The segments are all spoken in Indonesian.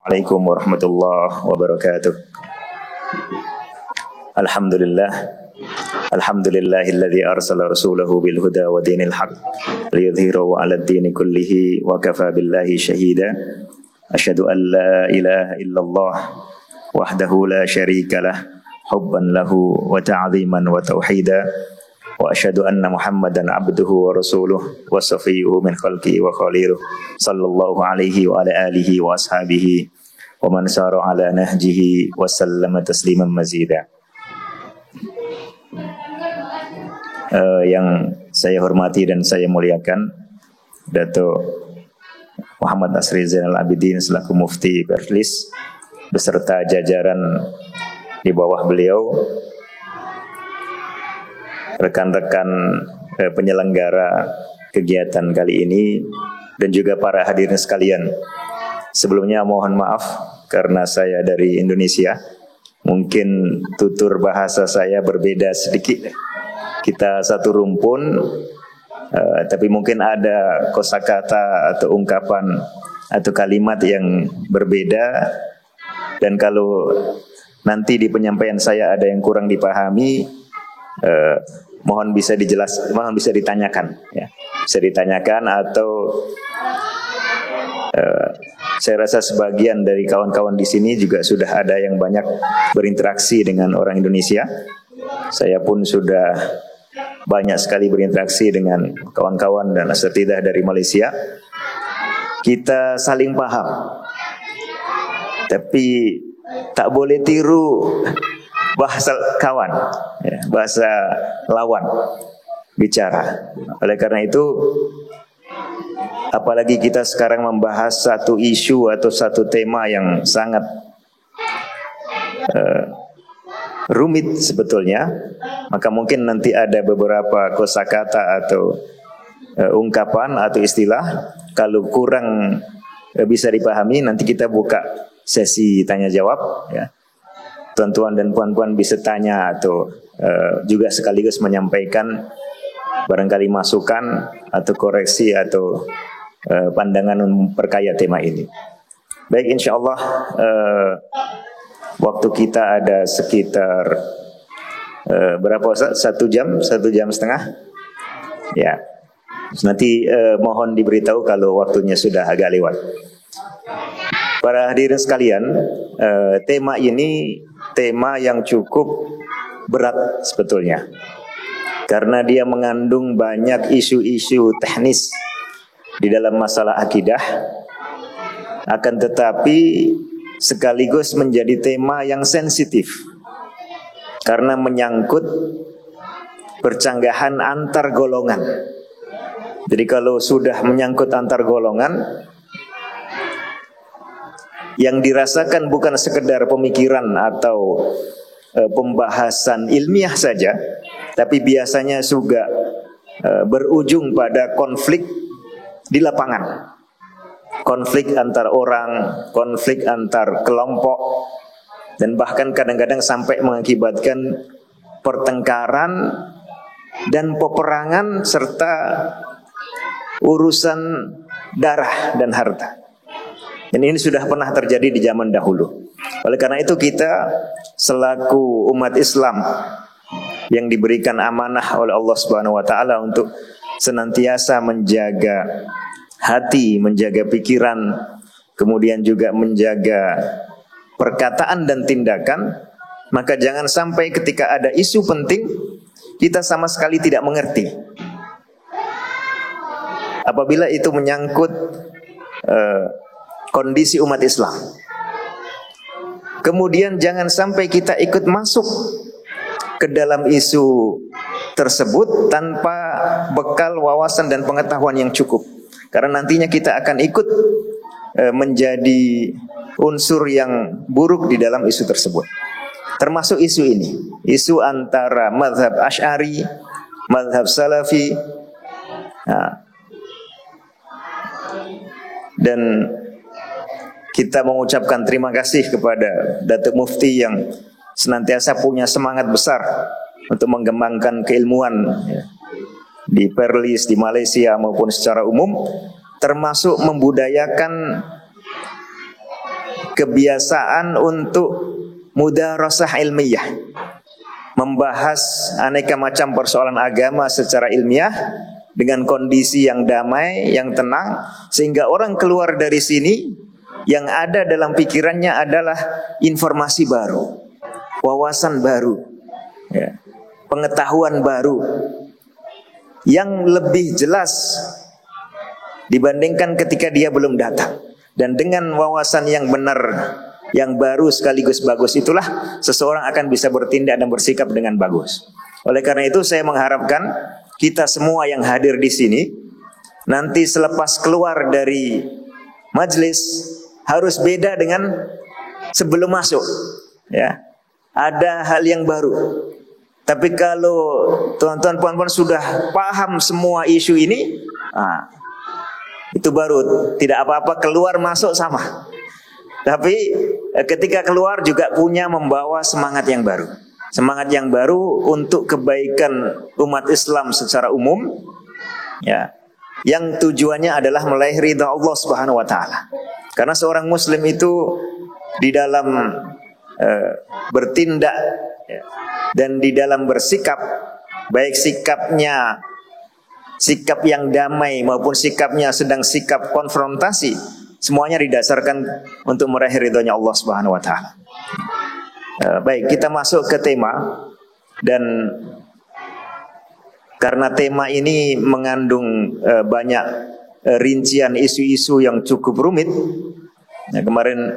Assalamualaikum warahmatullahi wabarakatuh. Alhamdulillah. Alhamdulillahilladzi arsala rasulahu bil huda wa dinil haq liyudhhirahu 'alad dini kullihi wa kafa billahi shahida. Asyhadu an la ilaha illallah wahdahu la syarikalah hubban lahu wa ta'ziman wa tauhida. Wa asyhadu anna Muhammadan abduhu wa rasuluh wa safiyyuhu min khalqihi wa khaliluh sallallahu alaihi wa ala alihi wa ashabihi wa man sara ala nahjihi wa sallama tasliman mazida. Yang saya hormati dan saya muliakan Dato' Muhammad Asri Zainal Abidin selaku Mufti Perlis beserta jajaran di bawah beliau, rekan-rekan penyelenggara kegiatan kali ini, dan juga para hadirin sekalian. Sebelumnya mohon maaf karena saya dari Indonesia, mungkin tutur bahasa saya berbeda sedikit. Kita satu rumpun, tapi mungkin ada kosakata atau ungkapan atau kalimat yang berbeda. Dan kalau nanti di penyampaian saya ada yang kurang dipahami, mohon bisa ditanyakan, ya. Bisa ditanyakan atau saya rasa sebagian dari kawan-kawan di sini juga sudah ada yang banyak berinteraksi dengan orang Indonesia. Saya pun sudah banyak sekali berinteraksi dengan kawan-kawan dan asatidzah dari Malaysia. Kita saling paham, tapi tak boleh tiru bahasa kawan, ya, bahasa lawan bicara. Oleh karena itu, apalagi kita sekarang membahas satu isu atau satu tema yang sangat rumit sebetulnya, maka mungkin nanti ada beberapa kosakata atau ungkapan atau istilah, kalau kurang bisa dipahami, nanti kita buka sesi tanya jawab, ya. Tuan-tuan dan puan-puan bisa tanya atau juga sekaligus menyampaikan barangkali masukan atau koreksi atau pandangan memperkaya tema ini. Baik, insya Allah waktu kita ada sekitar berapa Ustaz? 1 jam, 1,5 jam. Ya, nanti mohon diberitahu kalau waktunya sudah agak lewat. Para hadirin sekalian, tema ini tema yang cukup berat sebetulnya, karena dia mengandung banyak isu-isu teknis di dalam masalah akidah, akan tetapi sekaligus menjadi tema yang sensitif karena menyangkut percanggahan antar golongan. Jadi kalau sudah menyangkut antar golongan, yang dirasakan bukan sekedar pemikiran atau pembahasan ilmiah saja, tapi biasanya juga berujung pada konflik di lapangan. Konflik antar orang, konflik antar kelompok, dan bahkan kadang-kadang sampai mengakibatkan pertengkaran dan peperangan serta urusan darah dan harta. Dan ini sudah pernah terjadi di zaman dahulu. Oleh karena itu kita selaku umat Islam yang diberikan amanah oleh Allah Subhanahu wa taala untuk senantiasa menjaga hati, menjaga pikiran, kemudian juga menjaga perkataan dan tindakan, maka jangan sampai ketika ada isu penting kita sama sekali tidak mengerti. Apabila itu menyangkut kondisi umat Islam, kemudian jangan sampai kita ikut masuk ke dalam isu tersebut tanpa bekal wawasan dan pengetahuan yang cukup. Karena nantinya kita akan ikut menjadi unsur yang buruk di dalam isu tersebut. Termasuk isu ini, isu antara mazhab Asy'ari, mazhab Salafi. Nah, dan kita mengucapkan terima kasih kepada Datuk Mufti yang senantiasa punya semangat besar untuk mengembangkan keilmuan, ya, di Perlis, di Malaysia maupun secara umum, termasuk membudayakan kebiasaan untuk mudarasah ilmiah, membahas aneka macam persoalan agama secara ilmiah dengan kondisi yang damai, yang tenang, sehingga orang keluar dari sini yang ada dalam pikirannya adalah informasi baru, wawasan baru, ya, pengetahuan baru yang lebih jelas dibandingkan ketika dia belum datang. Dan dengan wawasan yang benar, yang baru sekaligus bagus itulah seseorang akan bisa bertindak dan bersikap dengan bagus. Oleh karena itu saya mengharapkan kita semua yang hadir di sini nanti selepas keluar dari majelis harus beda dengan sebelum masuk, ya. Ada hal yang baru. Tapi kalau tuan-tuan puan-puan sudah paham semua isu ini, itu baru tidak apa-apa, keluar masuk sama. Tapi ketika keluar juga punya membawa semangat yang baru. Semangat yang baru untuk kebaikan umat Islam secara umum, ya. Yang tujuannya adalah meraih ridha Allah Subhanahu wa taala. Karena seorang muslim itu di dalam bertindak, ya, dan di dalam bersikap, baik sikapnya sikap yang damai maupun sikapnya sedang sikap konfrontasi, semuanya didasarkan untuk meraih ridhonya Allah Subhanahu wa taala. Baik, kita masuk ke tema, dan karena tema ini mengandung banyak rincian isu-isu yang cukup rumit. Nah, kemarin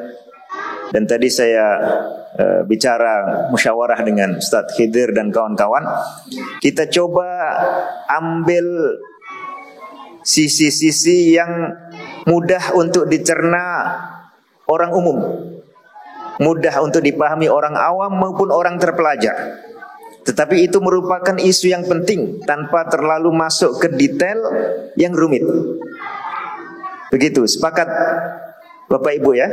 dan tadi saya bicara musyawarah dengan Ustadz Khidir dan kawan-kawan. Kita coba ambil sisi-sisi yang mudah untuk dicerna orang umum, mudah untuk dipahami orang awam maupun orang terpelajar. Tetapi itu merupakan isu yang penting tanpa terlalu masuk ke detail yang rumit. Begitu, sepakat Bapak Ibu ya?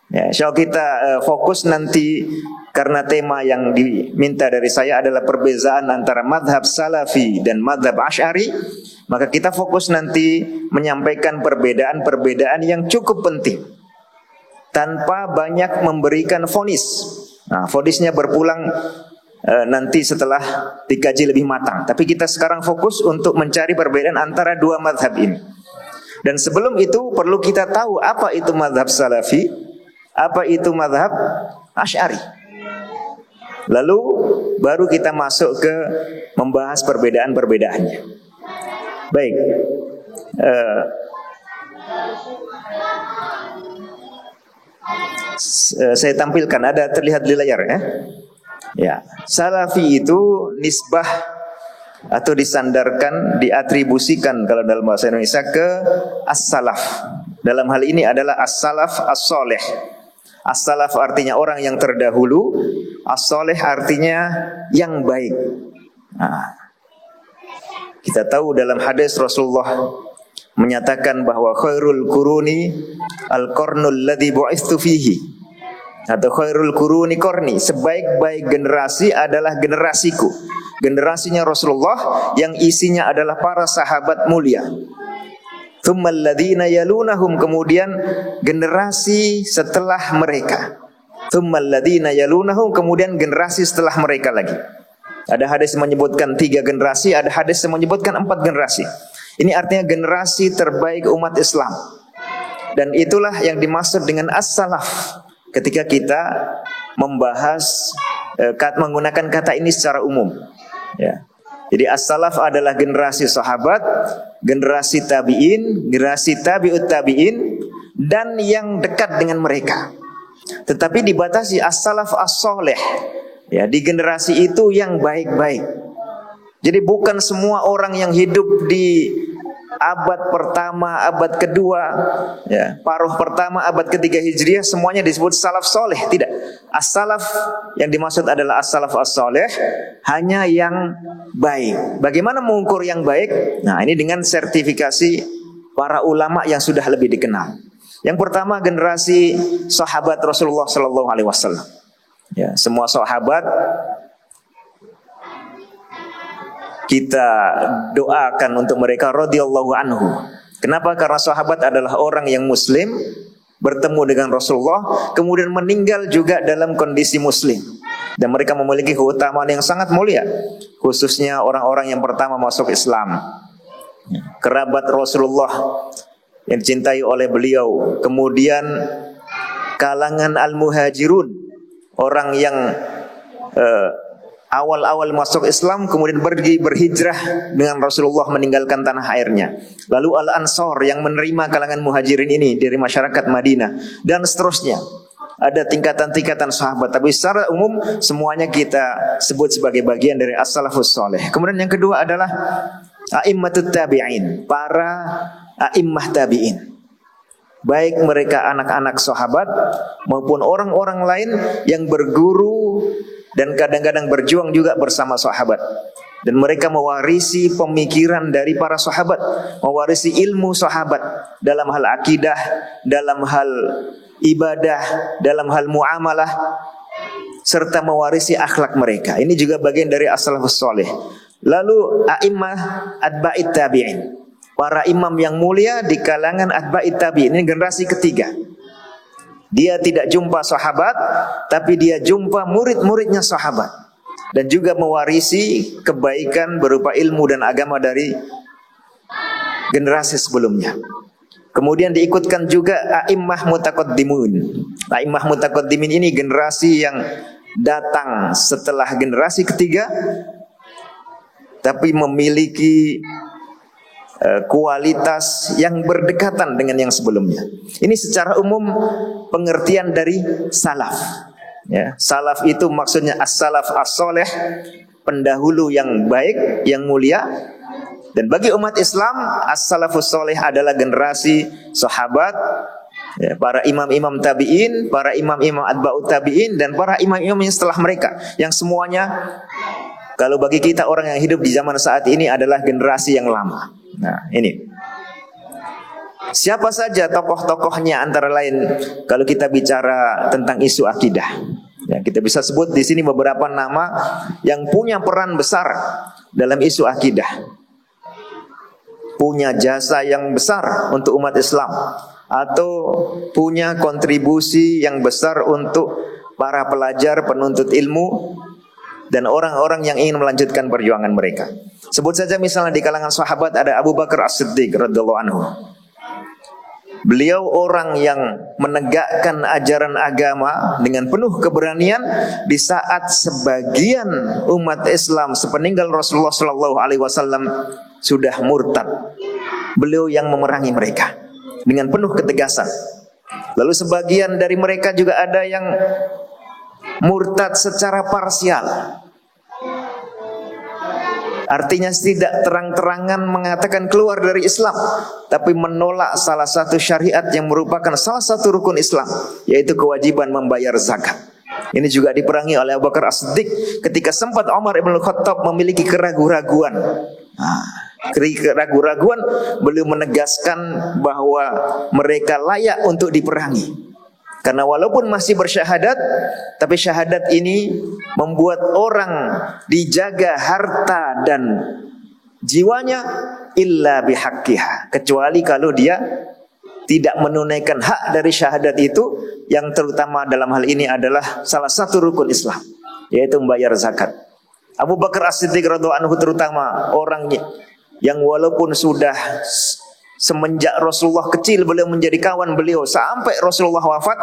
Ya, insya Allah kita fokus nanti, karena tema yang diminta dari saya adalah perbezaan antara madhab salafi dan madhab asy'ari. Maka kita fokus nanti menyampaikan perbedaan-perbedaan yang cukup penting tanpa banyak memberikan vonis. Nah, vonisnya berpulang nanti setelah dikaji lebih matang. Tapi kita sekarang fokus untuk mencari perbedaan antara dua madhab ini. Dan sebelum itu perlu kita tahu apa itu madhab salafi, apa itu madhab asy'ari. Lalu baru kita masuk ke membahas perbedaan-perbedaannya. Baik, saya tampilkan, ada terlihat di layar ya. Ya, salafi itu nisbah atau disandarkan, diatribusikan kalau dalam bahasa Indonesia ke as-salaf. Dalam hal ini adalah as-salaf as-soleh. As-salaf artinya orang yang terdahulu, as-soleh artinya yang baik. Nah, kita tahu dalam hadis Rasulullah menyatakan bahwa khairul quruni al-qarnul ladzi bu'itsu fihi, atau khairul quruni qarni, sebaik-baik generasi adalah generasiku. Generasinya Rasulullah yang isinya adalah para sahabat mulia. Tsummal ladzina yalunahum, kemudian generasi setelah mereka. Tsummal ladzina yalunahum, kemudian generasi setelah mereka lagi. Ada hadis menyebutkan 3 generasi, ada hadis yang menyebutkan 4 generasi. Ini artinya generasi terbaik umat Islam. Dan itulah yang dimaksud dengan as-salaf ketika kita membahas menggunakan kata ini secara umum, ya. Jadi as-salaf adalah generasi sahabat, generasi tabi'in, generasi tabi'ut tabi'in, dan yang dekat dengan mereka. Tetapi dibatasi as-salaf as-soleh, ya, di generasi itu yang baik-baik. Jadi bukan semua orang yang hidup di abad pertama, abad kedua, ya, paruh pertama, abad ketiga Hijriah semuanya disebut salaf soleh. Tidak. As-salaf yang dimaksud adalah as-salaf as-soleh, hanya yang baik. Bagaimana mengukur yang baik? Nah, ini dengan sertifikasi para ulama yang sudah lebih dikenal. Yang pertama, generasi sahabat Rasulullah Sallallahu Alaihi Wasallam. Ya, semua sahabat kita doakan untuk mereka radhiyallahu anhu. Kenapa? Karena sahabat adalah orang yang muslim bertemu dengan Rasulullah, kemudian meninggal juga dalam kondisi muslim. Dan mereka memiliki keutamaan yang sangat mulia, khususnya orang-orang yang pertama masuk Islam, kerabat Rasulullah yang dicintai oleh beliau. Kemudian kalangan al-muhajirun, orang yang awal-awal masuk Islam kemudian pergi berhijrah dengan Rasulullah meninggalkan tanah airnya. Lalu al-ansor yang menerima kalangan muhajirin ini dari masyarakat Madinah, dan seterusnya. Ada tingkatan-tingkatan sahabat, tapi secara umum semuanya kita sebut sebagai bagian dari as-salafus saleh. Kemudian yang kedua adalah a'immatut tabi'in, para a'immah tabi'in. Baik mereka anak-anak sahabat maupun orang-orang lain yang berguru dan kadang-kadang berjuang juga bersama sahabat. Dan mereka mewarisi pemikiran dari para sahabat, mewarisi ilmu sahabat dalam hal akidah, dalam hal ibadah, dalam hal muamalah, serta mewarisi akhlak mereka. Ini juga bagian dari as-salafus saleh. Lalu a'immah atba'it tabi'in, para imam yang mulia di kalangan atba'it tabi'in. Ini generasi ketiga. Dia tidak jumpa sahabat, tapi dia jumpa murid-muridnya sahabat, dan juga mewarisi kebaikan berupa ilmu dan agama dari generasi sebelumnya. Kemudian diikutkan juga a'immah mutaqaddimun. A'immah mutaqaddimin ini generasi yang datang setelah generasi ketiga, tapi memiliki kualitas yang berdekatan dengan yang sebelumnya. Ini secara umum pengertian dari salaf. Ya, salaf itu maksudnya as-salaf as-soleh, pendahulu yang baik, yang mulia. Dan bagi umat Islam, as-salafus soleh adalah generasi sahabat, ya, para imam-imam tabi'in, para imam-imam atba'ut tabi'in, dan para imam-imam yang setelah mereka, yang semuanya kalau bagi kita orang yang hidup di zaman saat ini adalah generasi yang lama. Nah, ini siapa saja tokoh-tokohnya, antara lain kalau kita bicara tentang isu akidah, ya, kita bisa sebut di sini beberapa nama yang punya peran besar dalam isu akidah, punya jasa yang besar untuk umat Islam, atau punya kontribusi yang besar untuk para pelajar, penuntut ilmu, dan orang-orang yang ingin melanjutkan perjuangan mereka. Sebut saja misalnya di kalangan sahabat ada Abu Bakar As-Siddiq radhiyallahu anhu. Beliau orang yang menegakkan ajaran agama dengan penuh keberanian di saat sebagian umat Islam sepeninggal Rasulullah sallallahu alaihi wasallam sudah murtad. Beliau yang memerangi mereka dengan penuh ketegasan. Lalu sebagian dari mereka juga ada yang murtad secara parsial. Artinya tidak terang-terangan mengatakan keluar dari Islam, tapi menolak salah satu syariat yang merupakan salah satu rukun Islam, yaitu kewajiban membayar zakat. Ini juga diperangi oleh Abu Bakar As-Siddiq ketika sempat Umar ibn Khattab memiliki keraguan-raguan. Keraguan-raguan, beliau menegaskan bahwa mereka layak untuk diperangi. Karena walaupun masih bersyahadat, tapi syahadat ini membuat orang dijaga harta dan jiwanya illa bihaqqiha, kecuali kalau dia tidak menunaikan hak dari syahadat itu, yang terutama dalam hal ini adalah salah satu rukun Islam, yaitu membayar zakat. Abu Bakar As-Siddiq radhiyallahu anhu terutama orang yang walaupun sudah semenjak Rasulullah kecil beliau menjadi kawan beliau sampai Rasulullah wafat,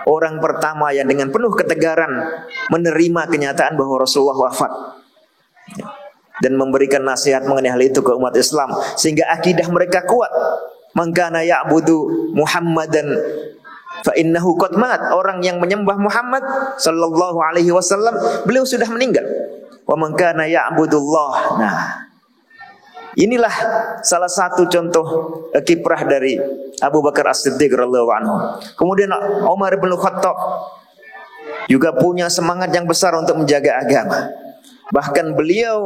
orang pertama yang dengan penuh ketegaran menerima kenyataan bahwa Rasulullah wafat dan memberikan nasihat mengenai hal itu ke umat Islam, sehingga akidah mereka kuat. Man kana ya'budu Muhammadan fa innahu qad mat. Orang yang menyembah Muhammad sallallahu alaihi wasallam, beliau sudah meninggal. Wa man kana ya'budullah. Nah, inilah salah satu contoh kiprah dari Abu Bakar As-Siddiq radhiyallahu anhu. Kemudian Umar bin Khattab juga punya semangat yang besar untuk menjaga agama. Bahkan beliau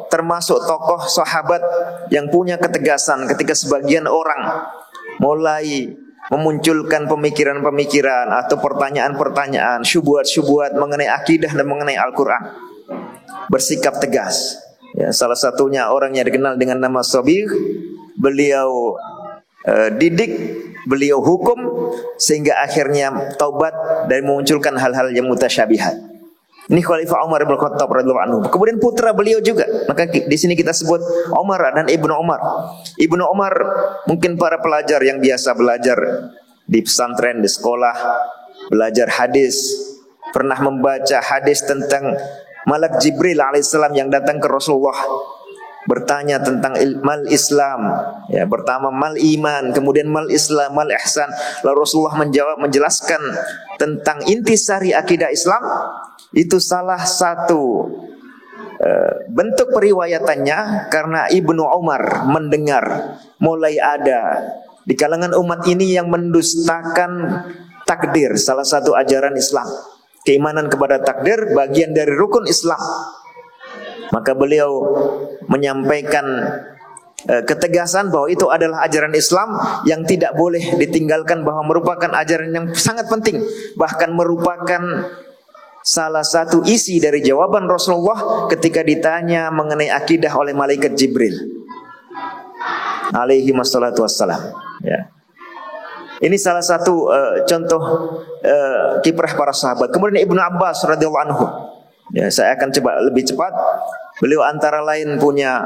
termasuk tokoh sahabat yang punya ketegasan ketika sebagian orang mulai memunculkan pemikiran-pemikiran atau pertanyaan-pertanyaan, syubhat-syubhat mengenai akidah dan mengenai Al-Quran. Bersikap tegas. Ya, salah satunya orang yang dikenal dengan nama Sabigh, beliau didik beliau hukum sehingga akhirnya taubat dan memunculkan hal-hal yang mutasyabihat. Ini Khalifah Umar bin Khattab radhiyallahu anhu. Kemudian putra beliau juga. Maka di sini kita sebut Umar dan Ibnu Umar. Ibnu Umar mungkin para pelajar yang biasa belajar di pesantren, di sekolah, belajar hadis, pernah membaca hadis tentang Malak Jibril alaihissalam yang datang ke Rasulullah bertanya tentang mal Islam, ya, pertama mal iman, kemudian mal Islam, mal ihsan. Lalu Rasulullah menjelaskan tentang intisari akidah Islam. Itu salah satu bentuk periwayatannya karena Ibnu Umar mendengar mulai ada di kalangan umat ini yang mendustakan takdir, salah satu ajaran Islam. Keimanan kepada takdir bagian dari rukun Islam. Maka beliau menyampaikan ketegasan bahwa itu adalah ajaran Islam yang tidak boleh ditinggalkan, bahwa merupakan ajaran yang sangat penting, bahkan merupakan salah satu isi dari jawaban Rasulullah ketika ditanya mengenai akidah oleh malaikat Jibril alaihi wassalatu wassalam, ya. Ini salah satu contoh kiprah para sahabat. Kemudian Ibnu Abbas radhiyallahu anhu. Ya, saya akan coba lebih cepat. Beliau antara lain punya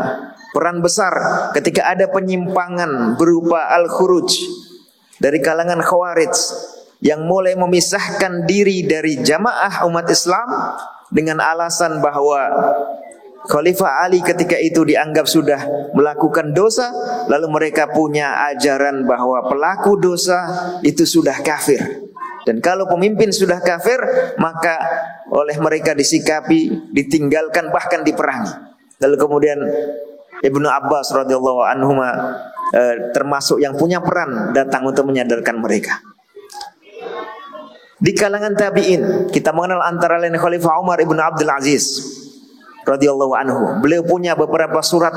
peran besar ketika ada penyimpangan berupa al-khuruj dari kalangan Khawarij yang mulai memisahkan diri dari jamaah umat Islam dengan alasan bahwa Khalifah Ali ketika itu dianggap sudah melakukan dosa, lalu mereka punya ajaran bahwa pelaku dosa itu sudah kafir. Dan kalau pemimpin sudah kafir, maka oleh mereka disikapi, ditinggalkan, bahkan diperangi. Lalu kemudian Ibnu Abbas radhiyallahu anhu termasuk yang punya peran datang untuk menyadarkan mereka. Di kalangan tabi'in kita mengenal antara lain Khalifah Umar ibn Abdul Aziz radhiyallahu anhu. Beliau punya beberapa surat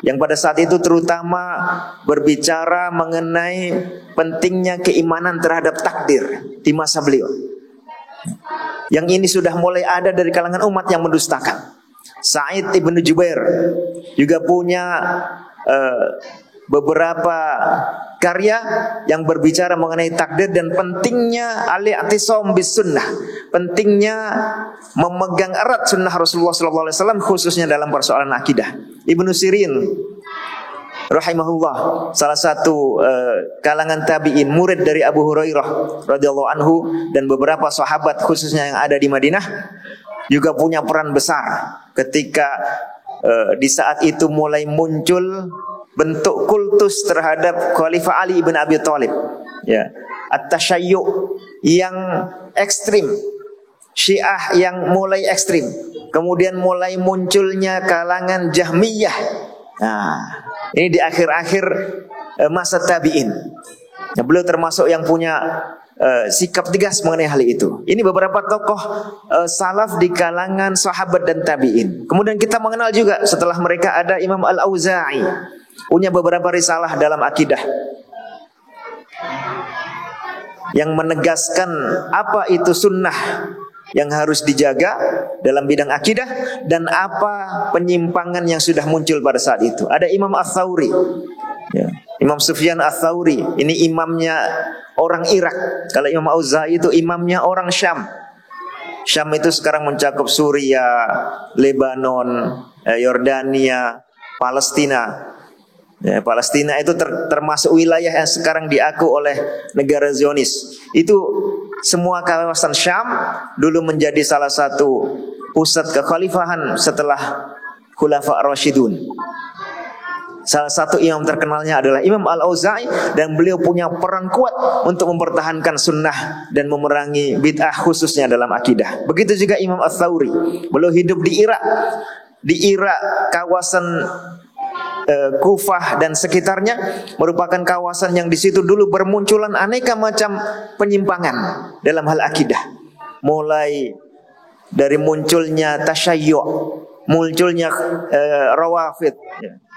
yang pada saat itu terutama berbicara mengenai pentingnya keimanan terhadap takdir di masa beliau. Yang ini sudah mulai ada dari kalangan umat yang mendustakan. Sa'id ibn Jubair juga punya beberapa karya yang berbicara mengenai takdir dan pentingnya al-i'tisam bis sunnah, pentingnya memegang erat sunnah Rasulullah SAW khususnya dalam persoalan akidah. Ibnu Sirin rahimahullah, salah satu kalangan tabi'in, murid dari Abu Hurairah radhiyallahu anhu dan beberapa sahabat khususnya yang ada di Madinah, juga punya peran besar ketika di saat itu mulai muncul bentuk kultus terhadap Khalifah Ali bin Abi Thalib, ya, at-tasyayyu yang ekstrim, Syiah yang mulai ekstrim, kemudian mulai munculnya kalangan Jahmiyah. Nah, ini di akhir-akhir masa tabi'in. Nah, beliau termasuk yang punya sikap tegas mengenai hal itu. Ini beberapa tokoh salaf di kalangan sahabat dan tabi'in. Kemudian kita mengenal juga setelah mereka ada Imam Al-Auza'i, punya beberapa risalah dalam akidah yang menegaskan apa itu sunnah yang harus dijaga dalam bidang akidah dan apa penyimpangan yang sudah muncul pada saat itu. Ada Imam Ats-Tsauri, ya, Imam Sufyan Ats-Tsauri, ini imamnya orang Irak. Kalau Imam Auza'i itu imamnya orang Syam. Syam itu sekarang mencakup Suriah, Lebanon, Yordania, Palestina. Ya, Palestina itu termasuk wilayah yang sekarang diaku oleh negara Zionis. Itu semua kawasan Syam dulu menjadi salah satu pusat kekhalifahan setelah Khulafa Rasyidun. Salah satu imam terkenalnya adalah Imam Al-Auza'i, dan beliau punya peran kuat untuk mempertahankan sunnah dan memerangi bid'ah khususnya dalam akidah. Begitu juga Imam Ats-Tsauri. Beliau hidup di Irak. Di Irak kawasan Kufah dan sekitarnya merupakan kawasan yang di situ dulu bermunculan aneka macam penyimpangan dalam hal akidah. Mulai dari munculnya tasyayyu', munculnya rawafid,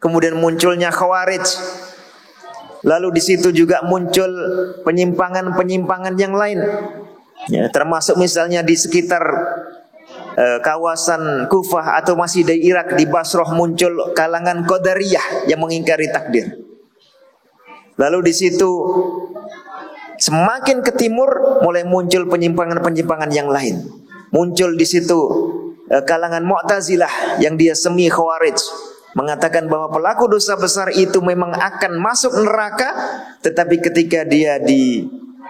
kemudian munculnya khawarij. Lalu di situ juga muncul penyimpangan-penyimpangan yang lain. Ya, termasuk misalnya di sekitar kawasan Kufah atau masih di Irak, di Basrah muncul kalangan Qadariyah yang mengingkari takdir. Lalu di situ Semakin ke timur mulai muncul penyimpangan-penyimpangan yang lain. Muncul di situ kalangan Mu'tazilah yang dia semi Khawarij, mengatakan bahwa pelaku dosa besar itu memang akan masuk neraka, tetapi ketika dia di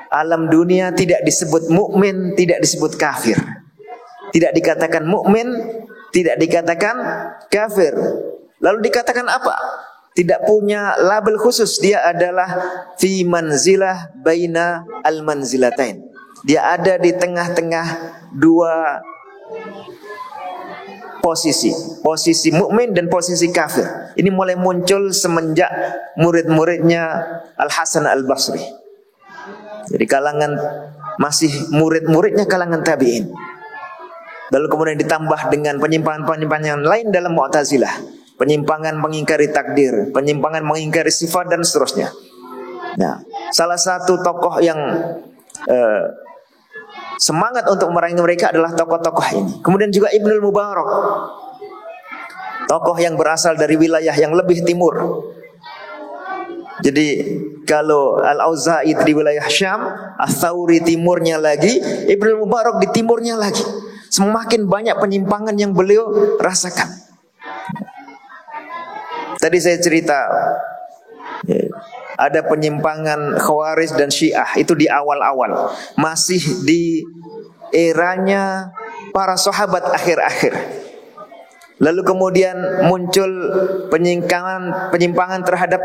alam dunia tidak disebut mukmin, tidak disebut kafir. Tidak dikatakan mukmin, tidak dikatakan kafir. Lalu dikatakan apa? Tidak punya label khusus. Dia adalah fi manzilah baina al-manzilatain. Dia ada di tengah-tengah dua posisi mukmin dan posisi kafir. Ini mulai muncul semenjak murid-muridnya Al-Hasan Al-Basri. Jadi kalangan masih murid-muridnya kalangan tabi'in. Lalu kemudian ditambah dengan penyimpangan-penyimpangan lain dalam Mu'tazilah, penyimpangan mengingkari takdir, penyimpangan mengingkari sifat dan seterusnya. Nah, salah satu tokoh yang semangat untuk memerangi mereka adalah tokoh-tokoh ini. Kemudian juga Ibnul Mubarak, tokoh yang berasal dari wilayah yang lebih timur. Jadi kalau Al-Auza'i di wilayah Syam, Ats-Tsauri timurnya lagi, Ibnul Mubarak di timurnya lagi. Semakin banyak penyimpangan yang beliau rasakan. Tadi saya cerita ada penyimpangan Khawarij dan Syiah itu di awal-awal, masih di eranya para sahabat akhir-akhir. Lalu kemudian muncul penyimpangan terhadap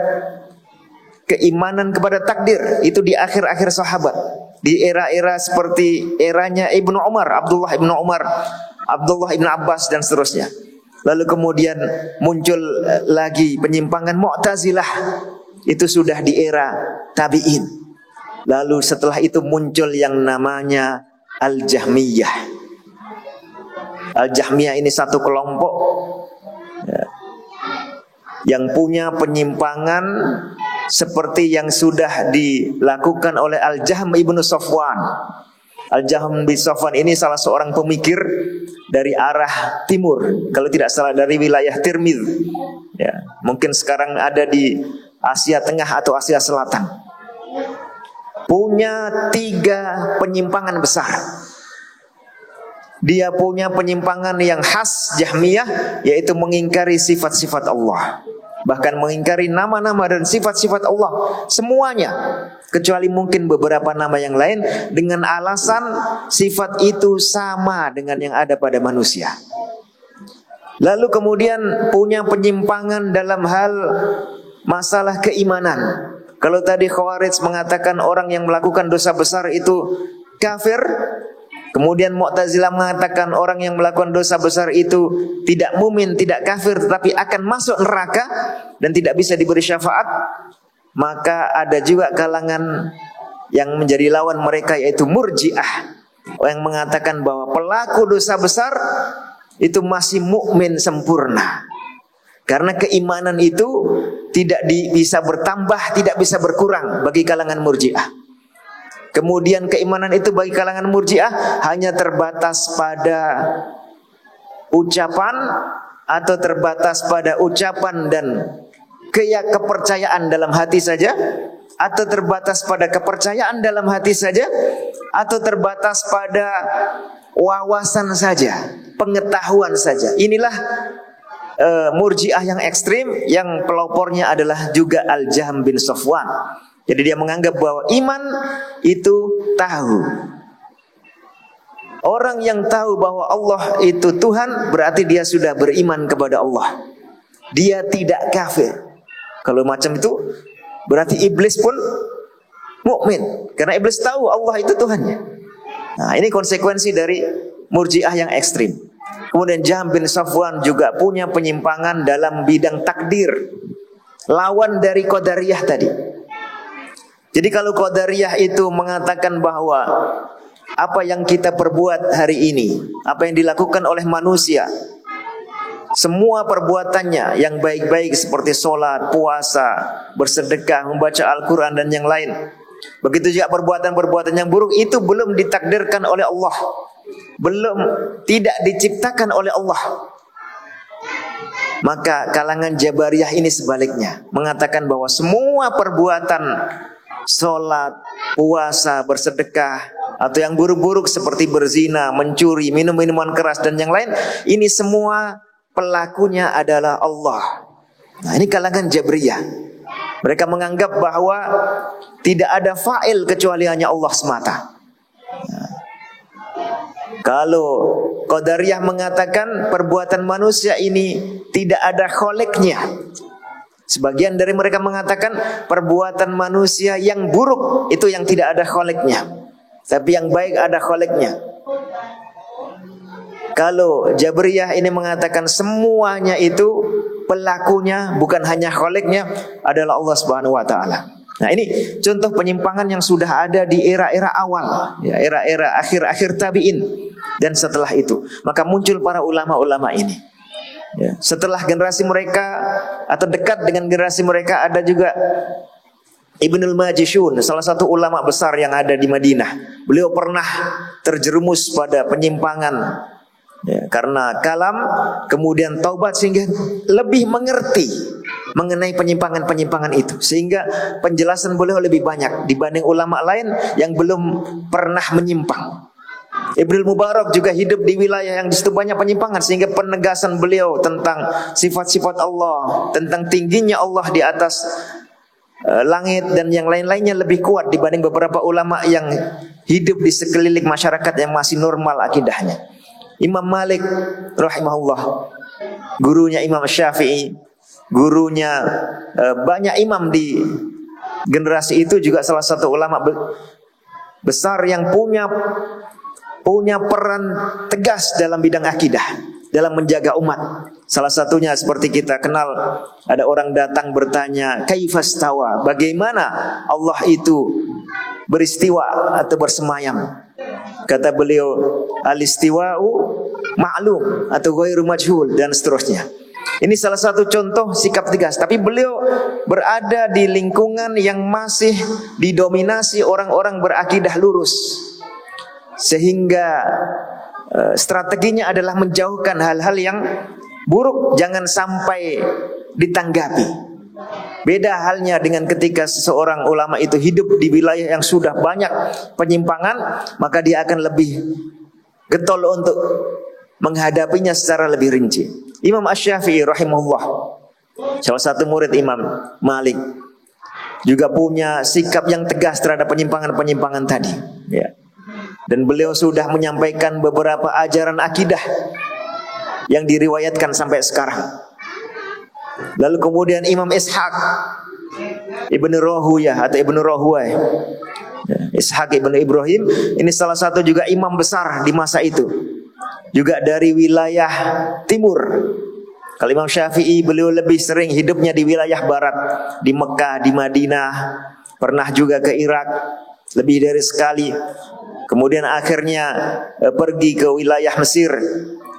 keimanan kepada takdir itu di akhir-akhir sahabat. Di era-era seperti eranya Ibnu Umar, Abdullah Ibnu Umar, Abdullah Ibnu Abbas dan seterusnya. Lalu kemudian muncul lagi penyimpangan Mu'tazilah. Itu sudah di era tabi'in. Lalu setelah itu muncul yang namanya Al-Jahmiyah. Al-Jahmiyah ini satu kelompok yang punya penyimpangan seperti yang sudah dilakukan oleh Al-Jahm ibnu Safwan. Al-Jahm bin Safwan ini salah seorang pemikir dari arah timur, kalau tidak salah dari wilayah Tirmidz. Ya, mungkin sekarang ada di Asia Tengah atau Asia Selatan. Punya 3 penyimpangan besar. Dia punya penyimpangan yang khas Jahmiyah, yaitu mengingkari sifat-sifat Allah, bahkan mengingkari nama-nama dan sifat-sifat Allah semuanya, kecuali mungkin beberapa nama yang lain, dengan alasan sifat itu sama dengan yang ada pada manusia. Lalu kemudian punya penyimpangan dalam hal masalah keimanan. Kalau tadi Khawarij mengatakan orang yang melakukan dosa besar itu kafir, kemudian Mu'tazilah mengatakan orang yang melakukan dosa besar itu tidak mukmin, tidak kafir, tetapi akan masuk neraka dan tidak bisa diberi syafaat. Maka ada juga kalangan yang menjadi lawan mereka, yaitu Murji'ah, yang mengatakan bahwa pelaku dosa besar itu masih mukmin sempurna. Karena keimanan itu tidak bisa bertambah, tidak bisa berkurang bagi kalangan Murji'ah. Kemudian keimanan itu bagi kalangan Murji'ah hanya terbatas pada ucapan, atau terbatas pada ucapan dan kepercayaan dalam hati saja, atau terbatas pada kepercayaan dalam hati saja, atau terbatas pada wawasan saja, pengetahuan saja. Inilah Murji'ah yang ekstrim, yang pelopornya adalah juga Al-Jahm bin Safwan. Jadi dia menganggap bahwa iman itu tahu. Orang yang tahu bahwa Allah itu Tuhan, berarti dia sudah beriman kepada Allah. Dia tidak kafir. Kalau macam itu, berarti iblis pun mukmin, karena iblis tahu Allah itu Tuhannya. Nah, ini konsekuensi dari Murji'ah yang ekstrim. Kemudian Jahm bin Safwan juga punya penyimpangan dalam bidang takdir, lawan dari Qadariyah tadi. Jadi kalau Qadariyah itu mengatakan bahwa apa yang kita perbuat hari ini, apa yang dilakukan oleh manusia, semua perbuatannya yang baik-baik seperti sholat, puasa, bersedekah, membaca Al-Quran dan yang lain, begitu juga perbuatan-perbuatan yang buruk, itu belum ditakdirkan oleh Allah, belum, tidak diciptakan oleh Allah. Maka kalangan Jabariyah ini sebaliknya, mengatakan bahwa semua perbuatan sholat, puasa, bersedekah, atau yang buruk-buruk seperti berzina, mencuri, minum minuman keras dan yang lain, ini semua pelakunya adalah Allah. Nah, ini kalangan Jabriyah. Mereka menganggap bahwa tidak ada fa'il kecuali hanya Allah semata. Nah, kalau Qadariyah mengatakan perbuatan manusia ini tidak ada kholiknya. Sebagian dari mereka mengatakan perbuatan manusia yang buruk itu yang tidak ada kholiknya, tapi yang baik ada kholiknya. Kalau Jabriyah ini mengatakan semuanya itu pelakunya bukan hanya kholiknya adalah Allah Subhanahu wa taala. Nah, ini contoh penyimpangan yang sudah ada di era-era awal, ya, era-era akhir-akhir tabi'in dan setelah itu. Maka muncul para ulama-ulama ini. Ya, setelah generasi mereka atau dekat dengan generasi mereka ada juga Ibnul Majishun, salah satu ulama besar yang ada di Madinah. Beliau pernah terjerumus pada penyimpangan, ya, karena kalam, kemudian taubat sehingga lebih mengerti mengenai penyimpangan-penyimpangan itu, sehingga penjelasan beliau lebih banyak dibanding ulama lain yang belum pernah menyimpang. Ibnul Mubarak juga hidup di wilayah yang di situ banyak penyimpangan, sehingga penegasan beliau tentang sifat-sifat Allah, tentang tingginya Allah di atas langit dan yang lain-lainnya lebih kuat dibanding beberapa ulama yang hidup di sekeliling masyarakat yang masih normal akidahnya. Imam Malik rahimahullah, gurunya Imam Syafi'i, gurunya banyak imam di generasi itu, juga salah satu ulama besar yang punya peran tegas dalam bidang akidah, dalam menjaga umat. Salah satunya seperti kita kenal, ada orang datang bertanya, kaifastawa, bagaimana Allah itu beristiwa atau bersemayam? Kata beliau, alistiwa'u ma'lum atau ghairu majhul dan seterusnya. Ini salah satu contoh sikap tegas. Tapi beliau berada di lingkungan yang masih didominasi orang-orang berakidah lurus, sehingga strateginya adalah menjauhkan hal-hal yang buruk, jangan sampai ditanggapi. Beda halnya dengan ketika seseorang ulama itu hidup di wilayah yang sudah banyak penyimpangan, maka dia akan lebih getol untuk menghadapinya secara lebih rinci. Imam Asy-Syafi'i rahimahullah, salah satu murid Imam Malik, juga punya sikap yang tegas terhadap penyimpangan-penyimpangan tadi, ya. Dan beliau sudah menyampaikan beberapa ajaran akidah yang diriwayatkan sampai sekarang. Lalu kemudian Imam Ishaq Ibnu Rahuyah atau Ibnu Rahway, Ishaq Ibnu Ibrahim, ini salah satu juga imam besar di masa itu, juga dari wilayah timur. Kalau Imam Syafi'i, beliau lebih sering hidupnya di wilayah barat, di Mekah, di Madinah, pernah juga ke Irak lebih dari sekali. Kemudian akhirnya pergi ke wilayah Mesir.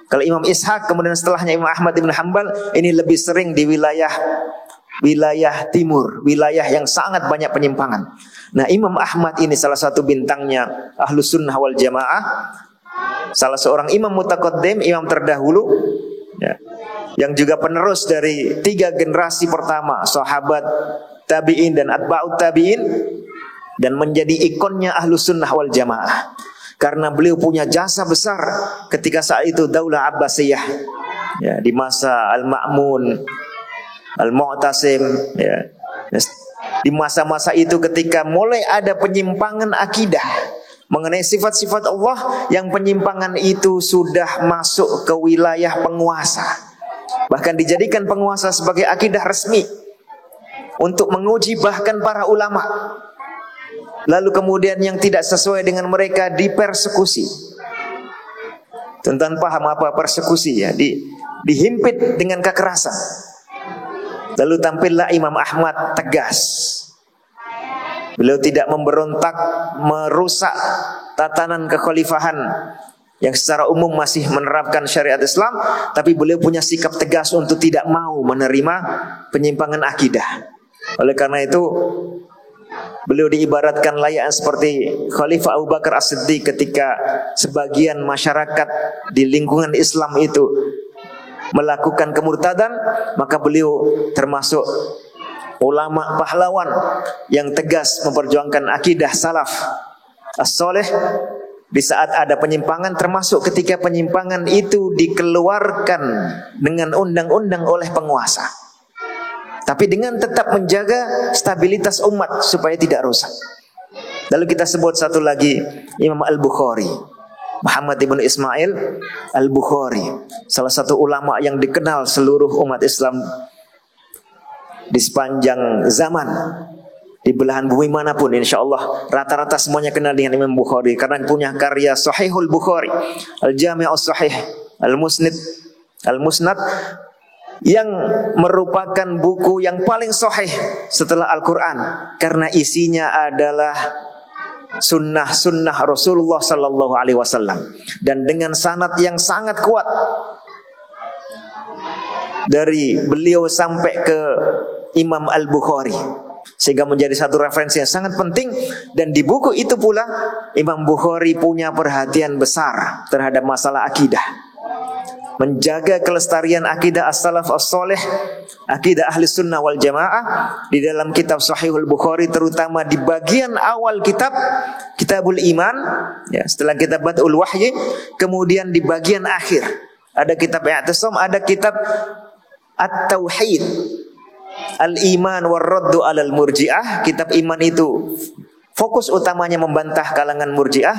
Kalau Imam Ishaq, kemudian setelahnya Imam Ahmad bin Hanbal, ini lebih sering di wilayah timur, wilayah yang sangat banyak penyimpangan. Nah, Imam Ahmad ini salah satu bintangnya Ahlus Sunnah wal Jamaah, salah seorang imam mutaqaddim, imam terdahulu, ya, yang juga penerus dari 3 generasi pertama, sahabat, tabi'in dan atba'ut tabi'in, dan menjadi ikonnya Ahlus Sunnah wal Jamaah. Karena beliau punya jasa besar ketika saat itu Daulah Abbasiyah, ya, di masa Al-Ma'mun, Al-Mu'tasim, ya. Di masa-masa itu ketika mulai ada penyimpangan akidah mengenai sifat-sifat Allah, yang penyimpangan itu sudah masuk ke wilayah penguasa, bahkan dijadikan penguasa sebagai akidah resmi untuk menguji bahkan para ulama. Lalu kemudian yang tidak sesuai dengan mereka dipersekusi. Tentang paham apa persekusi, ya, dihimpit dengan kekerasan. Lalu tampillah Imam Ahmad tegas. Beliau tidak memberontak, merusak tatanan kekhalifahan yang secara umum masih menerapkan syariat Islam, tapi beliau punya sikap tegas untuk tidak mau menerima penyimpangan akidah. Oleh karena itu beliau diibaratkan layaknya seperti Khalifah Abu Bakar As-Siddiq ketika sebagian masyarakat di lingkungan Islam itu melakukan kemurtadan, maka beliau termasuk ulama pahlawan yang tegas memperjuangkan akidah salaf as-soleh di saat ada penyimpangan, termasuk ketika penyimpangan itu dikeluarkan dengan undang-undang oleh penguasa, tapi dengan tetap menjaga stabilitas umat supaya tidak rusak. Lalu kita sebut satu lagi, Imam Al-Bukhari, Muhammad ibn Ismail Al-Bukhari, salah satu ulama yang dikenal seluruh umat Islam di sepanjang zaman, di belahan bumi manapun, insya Allah rata-rata semuanya kenal dengan Imam Bukhari karena punya karya Sahihul Bukhari, Al-Jami'us Sahih, Al-Musnad, yang merupakan buku yang paling sahih setelah Al-Quran karena isinya adalah sunnah Rasulullah Sallallahu Alaihi Wasallam dan dengan sanad yang sangat kuat dari beliau sampai ke Imam Al-Bukhari, sehingga menjadi satu referensi yang sangat penting. Dan di buku itu pula Imam Bukhari punya perhatian besar terhadap masalah akidah, menjaga kelestarian akidah as-salaf as-soleh, akidah ahli sunnah wal jamaah. Di dalam kitab Sahihul Bukhari, terutama di bagian awal Kitabul Iman, ya, setelah kitab Bad'ul Wahyi, kemudian di bagian akhir ada kitab I'tisam, ada kitab At-Tauhid, Al-Iman war-Raddu 'alal Murji'ah. Kitab iman itu fokus utamanya membantah kalangan Murji'ah.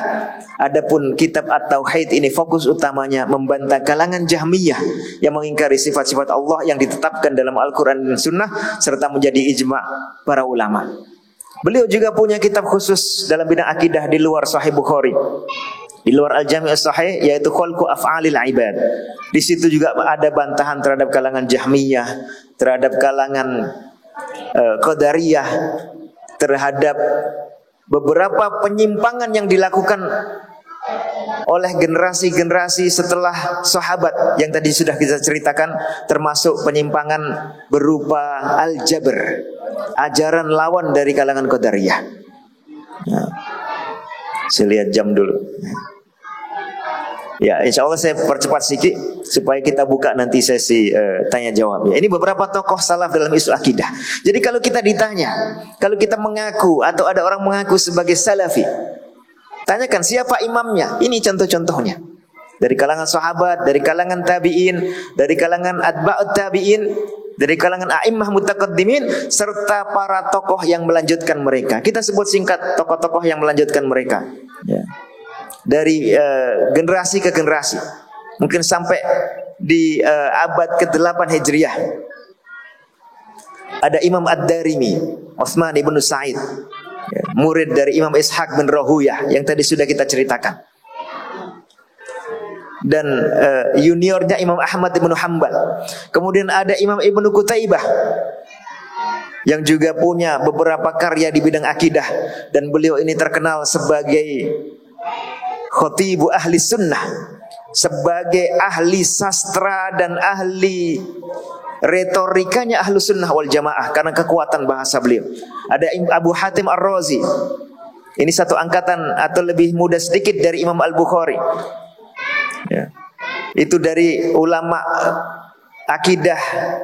Adapun kitab At-Tauhid ini fokus utamanya membantah kalangan Jahmiyah yang mengingkari sifat-sifat Allah yang ditetapkan dalam Al-Quran dan Sunnah serta menjadi ijma' para ulama. Beliau juga punya kitab khusus dalam bidang akidah di luar Sahih Bukhari, di luar Al-Jami' As-Sahih, yaitu Khalqu Af'alil Ibad. Di situ juga ada bantahan terhadap kalangan Jahmiyah, terhadap kalangan Qadariyah, terhadap beberapa penyimpangan yang dilakukan oleh generasi-generasi setelah sahabat yang tadi sudah kita ceritakan, termasuk penyimpangan berupa Al-Jabr, ajaran lawan dari kalangan Qadariyah. Nah, saya lihat jam dulu. Ya, insya Allah saya percepat sedikit supaya kita buka nanti sesi tanya jawab. Ya, ini beberapa tokoh salaf dalam isu akidah. Jadi kalau kita ditanya, kalau kita mengaku atau ada orang mengaku sebagai salafi, tanyakan siapa imamnya. Ini contoh-contohnya. Dari kalangan sahabat, dari kalangan tabi'in, dari kalangan atba'ut tabi'in, dari kalangan a'immah mutaqaddimin, serta para tokoh yang melanjutkan mereka. Kita sebut singkat tokoh-tokoh yang melanjutkan mereka. Ya. Dari generasi ke generasi, mungkin sampai di abad ke-8 Hijriah, ada Imam Ad-Darimi, Utsman ibn Sa'id, ya, murid dari Imam Ishaq bin Rahuyah yang tadi sudah kita ceritakan. Dan juniornya Imam Ahmad ibn Hanbal. Kemudian ada Imam Ibnu Qutaibah yang juga punya beberapa karya di bidang akidah, dan beliau ini terkenal sebagai khatibu ahli sunnah, sebagai ahli sastra dan ahli retorikanya ahlu sunnah wal jamaah karena kekuatan bahasa beliau. Ada Abu Hatim Ar-Razi, ini satu angkatan atau lebih muda sedikit dari Imam Al-Bukhari, ya. Itu dari ulama akidah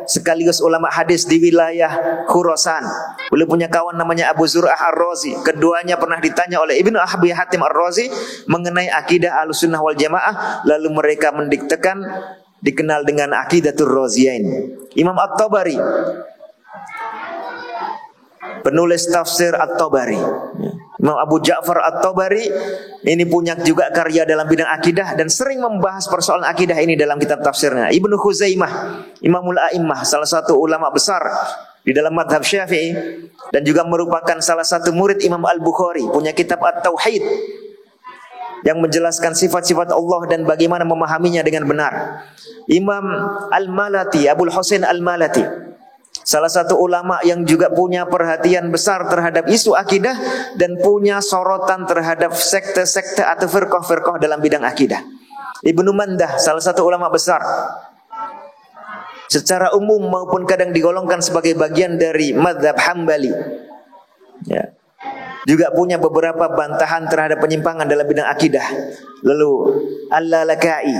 sekaligus ulama hadis di wilayah Khurasan. Beliau punya kawan namanya Abu Zur'ah Ar-Razi. Keduanya pernah ditanya oleh Ibnu Abi Hatim Ar-Razi mengenai akidah Ahlussunnah wal Jamaah, lalu mereka mendiktekan dikenal dengan Aqidatur Raziyain. Imam At-Tabari, penulis tafsir At-Tabari, Imam Abu Ja'far At-Tabari ini punya juga karya dalam bidang akidah dan sering membahas persoalan akidah ini dalam kitab tafsirnya. Ibnu Khuzaimah, Imamul A'immah, salah satu ulama besar di dalam madhab Syafi'i dan juga merupakan salah satu murid Imam Al-Bukhari, punya kitab At-Tauhid yang menjelaskan sifat-sifat Allah dan bagaimana memahaminya dengan benar. Imam Al-Malati, Abul Husain Al-Malati, salah satu ulama yang juga punya perhatian besar terhadap isu akidah dan punya sorotan terhadap sekte-sekte atau firqah-firqah dalam bidang akidah. Ibnu Mandah, salah satu ulama besar, secara umum maupun kadang digolongkan sebagai bagian dari mazhab Hambali, ya, juga punya beberapa bantahan terhadap penyimpangan dalam bidang akidah. Lalu Al-Lalaka'i,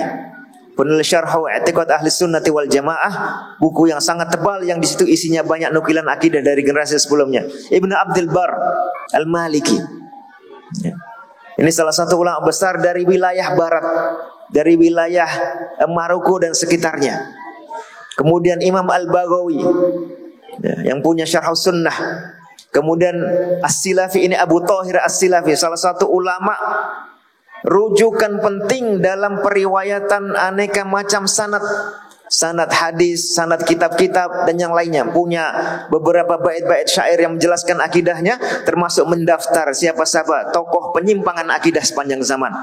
penulis Syarh I'tiqad Ahli Sunnati wal Jamaah, buku yang sangat tebal yang di situ isinya banyak nukilan akidah dari generasi sebelumnya. Ibnu Abdul Bar Al-Maliki. Ya. Ini salah satu ulama besar dari wilayah barat, dari wilayah Maroko dan sekitarnya. Kemudian Imam Al-Baghawi, ya, yang punya Syarh Sunnah. Kemudian As-Silafi, ini Abu Thahir As-Silafi, salah satu ulama rujukan penting dalam periwayatan aneka macam sanad hadis, sanad kitab-kitab dan yang lainnya. Punya beberapa bait-bait syair yang menjelaskan akidahnya, termasuk mendaftar siapa-siapa tokoh penyimpangan akidah sepanjang zaman.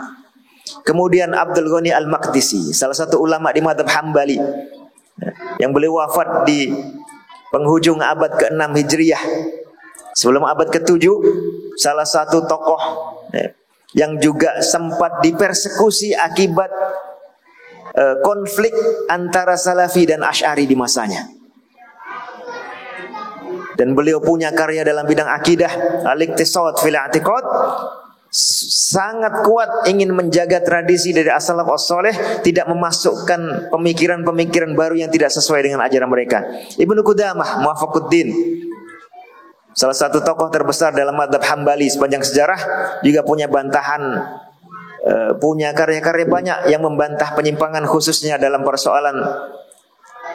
Kemudian Abdul Ghani Al-Maqdisi, salah satu ulama di mazhab Hambali, yang beliau wafat di penghujung abad ke-6 Hijriah, sebelum abad ke-7. Salah satu tokoh yang juga sempat dipersekusi akibat konflik antara Salafi dan Asy'ari di masanya. Dan beliau punya karya dalam bidang akidah, Al-Iqtisad fil I'tiqad, sangat kuat ingin menjaga tradisi dari as-salaf as-saleh, tidak memasukkan pemikiran-pemikiran baru yang tidak sesuai dengan ajaran mereka. Ibnu Qudamah Muwafaquddin, salah satu tokoh terbesar dalam mazhab Hambali sepanjang sejarah, juga punya bantahan, punya karya-karya banyak yang membantah penyimpangan, khususnya dalam persoalan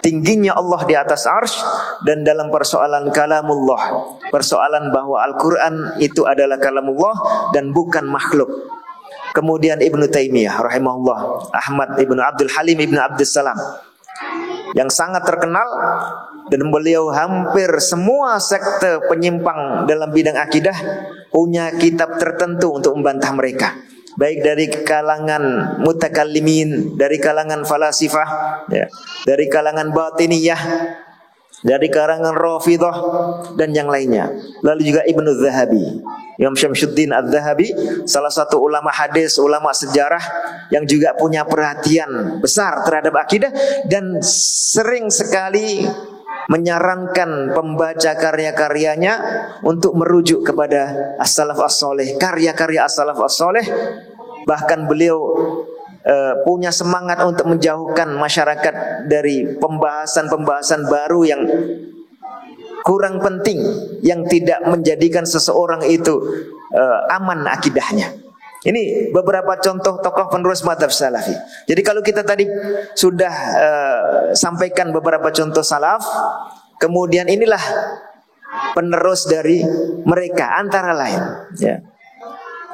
tingginya Allah di atas arsy dan dalam persoalan kalamullah, persoalan bahwa Al-Quran itu adalah kalamullah dan bukan makhluk. Kemudian Ibnu Taimiyah rahimahullah, Ahmad Ibnu Abdul Halim Ibnu Abdus Salam, yang sangat terkenal, dan beliau hampir semua sekte penyimpang dalam bidang akidah punya kitab tertentu untuk membantah mereka, baik dari kalangan mutakallimin, dari kalangan falasifah, ya, dari kalangan batiniyah, dari kalangan Rafidhah dan yang lainnya. Lalu juga Ibnu Zahabi, Imam Syamsuddin Az-Zahabi, salah satu ulama hadis, ulama sejarah yang juga punya perhatian besar terhadap akidah dan sering sekali menyarankan pembaca karya-karyanya untuk merujuk kepada as-salaf as-saleh, karya-karya as-salaf as-saleh. Bahkan beliau punya semangat untuk menjauhkan masyarakat dari pembahasan-pembahasan baru yang kurang penting, yang tidak menjadikan seseorang itu aman akidahnya. Ini beberapa contoh tokoh penerus mazhab salafi. Jadi kalau kita tadi sudah sampaikan beberapa contoh salaf, kemudian inilah penerus dari mereka antara lain, ya.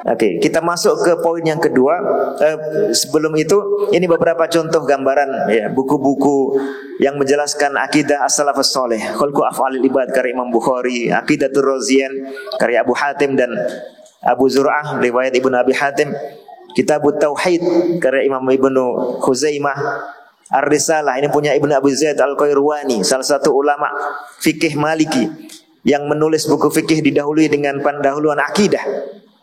Oke, kita masuk ke poin yang kedua. Sebelum itu, ini beberapa contoh gambaran, ya, buku-buku yang menjelaskan akidah as-salafus saleh. Khalqu Af'alil Ibad karya Imam Bukhari, Aqidatur Raziyan karya Abu Hatim dan Abu Zur'ah riwayat Ibnu Abi Hatim, Kitabut Tauhid karya Imam Ibnu Khuzaimah, Ar-Risalah ini punya Ibnu Abi Zaid Al-Qayrawani, salah satu ulama fikih Maliki yang menulis buku fikih didahului dengan pendahuluan akidah.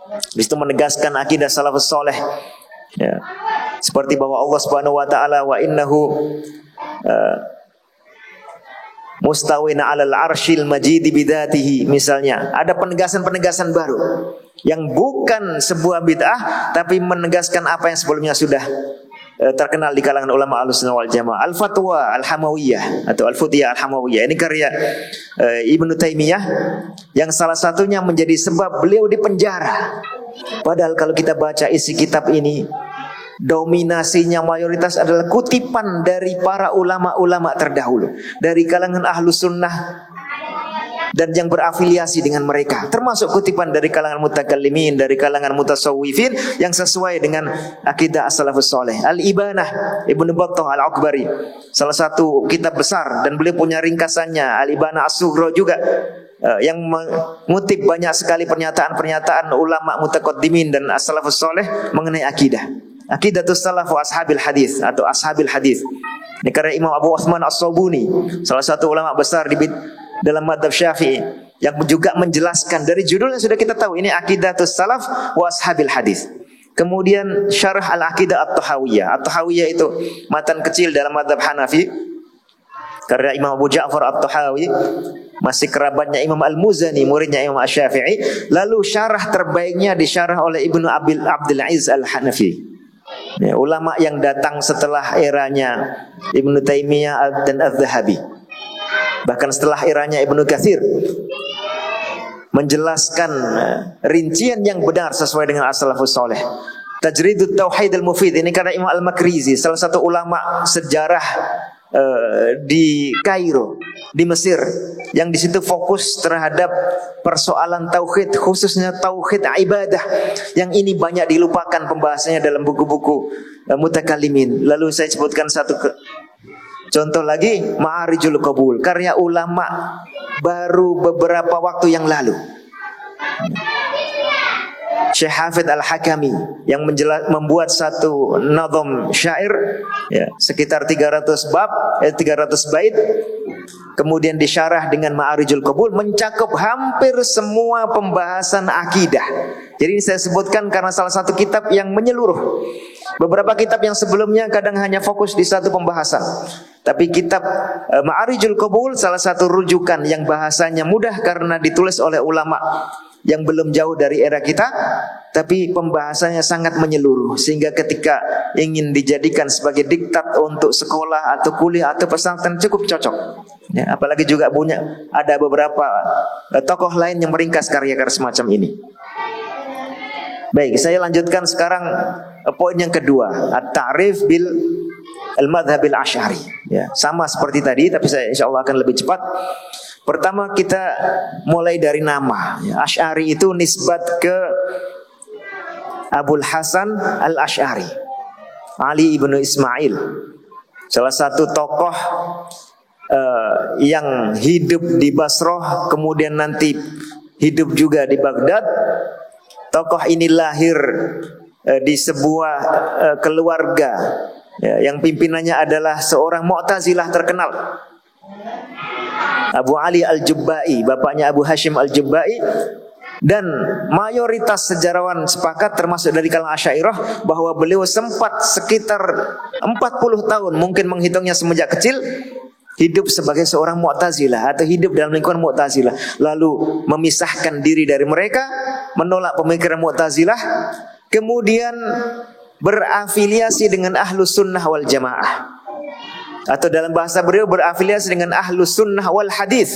Di situ menegaskan akidah salafus saleh, ya. Seperti bahwa Allah Subhanahu wa taala wa innahu mustawina 'alal 'arsyil majid bidzatihi, misalnya. Ada penegasan-penegasan baru yang bukan sebuah bid'ah, tapi menegaskan apa yang sebelumnya sudah terkenal di kalangan ulama Ahlussunnah wal Jamaah. Al-Fatwa Al-Hamawiyah atau Al-Futhiyah Al-Hamawiyah, ini karya Ibnu Taimiyah yang salah satunya menjadi sebab beliau dipenjara. Padahal kalau kita baca isi kitab ini, dominasinya mayoritas adalah kutipan dari para ulama-ulama terdahulu, dari kalangan Ahlus Sunnah dan yang berafiliasi dengan mereka, termasuk kutipan dari kalangan mutakallimin, dari kalangan mutasawwifin yang sesuai dengan akidah as-salafus saleh. Al-Ibanah Ibnu Battah Al-Akbari, salah satu kitab besar, dan beliau punya ringkasannya Al-Ibanah As-Sughra juga, yang mengutip banyak sekali pernyataan-pernyataan ulama mutaqaddimin dan as-salafus saleh mengenai akidah. Aqidatus salaf wa ashabil hadis atau ashabil hadis. Ini karya Imam Abu Utsman As-Sabuni, salah satu ulama besar di dalam madhab Syafi'i, yang juga menjelaskan dari judulnya sudah kita tahu ini Aqidatus salaf wa ashabil hadis. Kemudian Syarah Al-Aqidah At-Tahawiyah. At-Tahawiyah itu matan kecil dalam madhab Hanafi karya Imam Abu Ja'far At-Tahawi, masih kerabatnya Imam Al-Muzani, muridnya Imam Asy-Syafi'i. Lalu syarah terbaiknya disyarah oleh Ibnu Abdul Aziz Al-Hanafi. Ya, ulama yang datang setelah eranya Ibnu Taimiyah dan Az-Zahabi, bahkan setelah eranya Ibnu Katsir, menjelaskan rincian yang benar sesuai dengan as-salafus saleh. Tajridut Tauhid al-Mufid ini karena Imam Al-Makrizi, salah satu ulama sejarah di Kairo, di Mesir, yang di situ fokus terhadap persoalan tauhid, khususnya tauhid ibadah, yang ini banyak dilupakan pembahasannya dalam buku-buku mutakallimin. Lalu saya sebutkan satu contoh lagi, Ma'arijul Qabul, karya ulama baru beberapa waktu yang lalu, Syekh Hafidz Al-Hakami, yang membuat satu nazam syair ya, sekitar 300 bab, 300 bait, kemudian disyarah dengan Ma'arijul Qabul, mencakup hampir semua pembahasan akidah. Jadi ini saya sebutkan karena salah satu kitab yang menyeluruh. Beberapa kitab yang sebelumnya kadang hanya fokus di satu pembahasan, tapi kitab Ma'arijul Qabul salah satu rujukan yang bahasanya mudah karena ditulis oleh ulama yang belum jauh dari era kita, tapi pembahasannya sangat menyeluruh, sehingga ketika ingin dijadikan sebagai diktat untuk sekolah atau kuliah atau pesantren cukup cocok ya, apalagi juga punya ada beberapa tokoh lain yang meringkas karya-karya semacam ini. Baik, saya lanjutkan sekarang poin yang kedua, at-ta'rif bil al-madhhabil asy'ari ya, sama seperti tadi tapi saya insyaallah akan lebih cepat. Pertama kita mulai dari nama ya. Asy'ari itu nisbat ke Abul Hasan Al-Asy'ari, Ali ibnu Ismail, salah satu tokoh yang hidup di Basrah, kemudian nanti hidup juga di Baghdad. Tokoh ini lahir di sebuah keluarga ya, yang pimpinannya adalah seorang Mu'tazilah terkenal, Abu Ali Al-Jubba'i, bapaknya Abu Hashim Al-Jubba'i. Dan mayoritas sejarawan sepakat termasuk dari kalangan Asy'ariyah bahwa beliau sempat sekitar 40 tahun, mungkin menghitungnya semenjak kecil, hidup sebagai seorang Mu'tazilah atau hidup dalam lingkungan Mu'tazilah, lalu memisahkan diri dari mereka, menolak pemikiran Mu'tazilah, kemudian berafiliasi dengan Ahlus Sunnah wal Jamaah, atau dalam bahasa beliau berafiliasi dengan Ahlus Sunnah wal Hadis,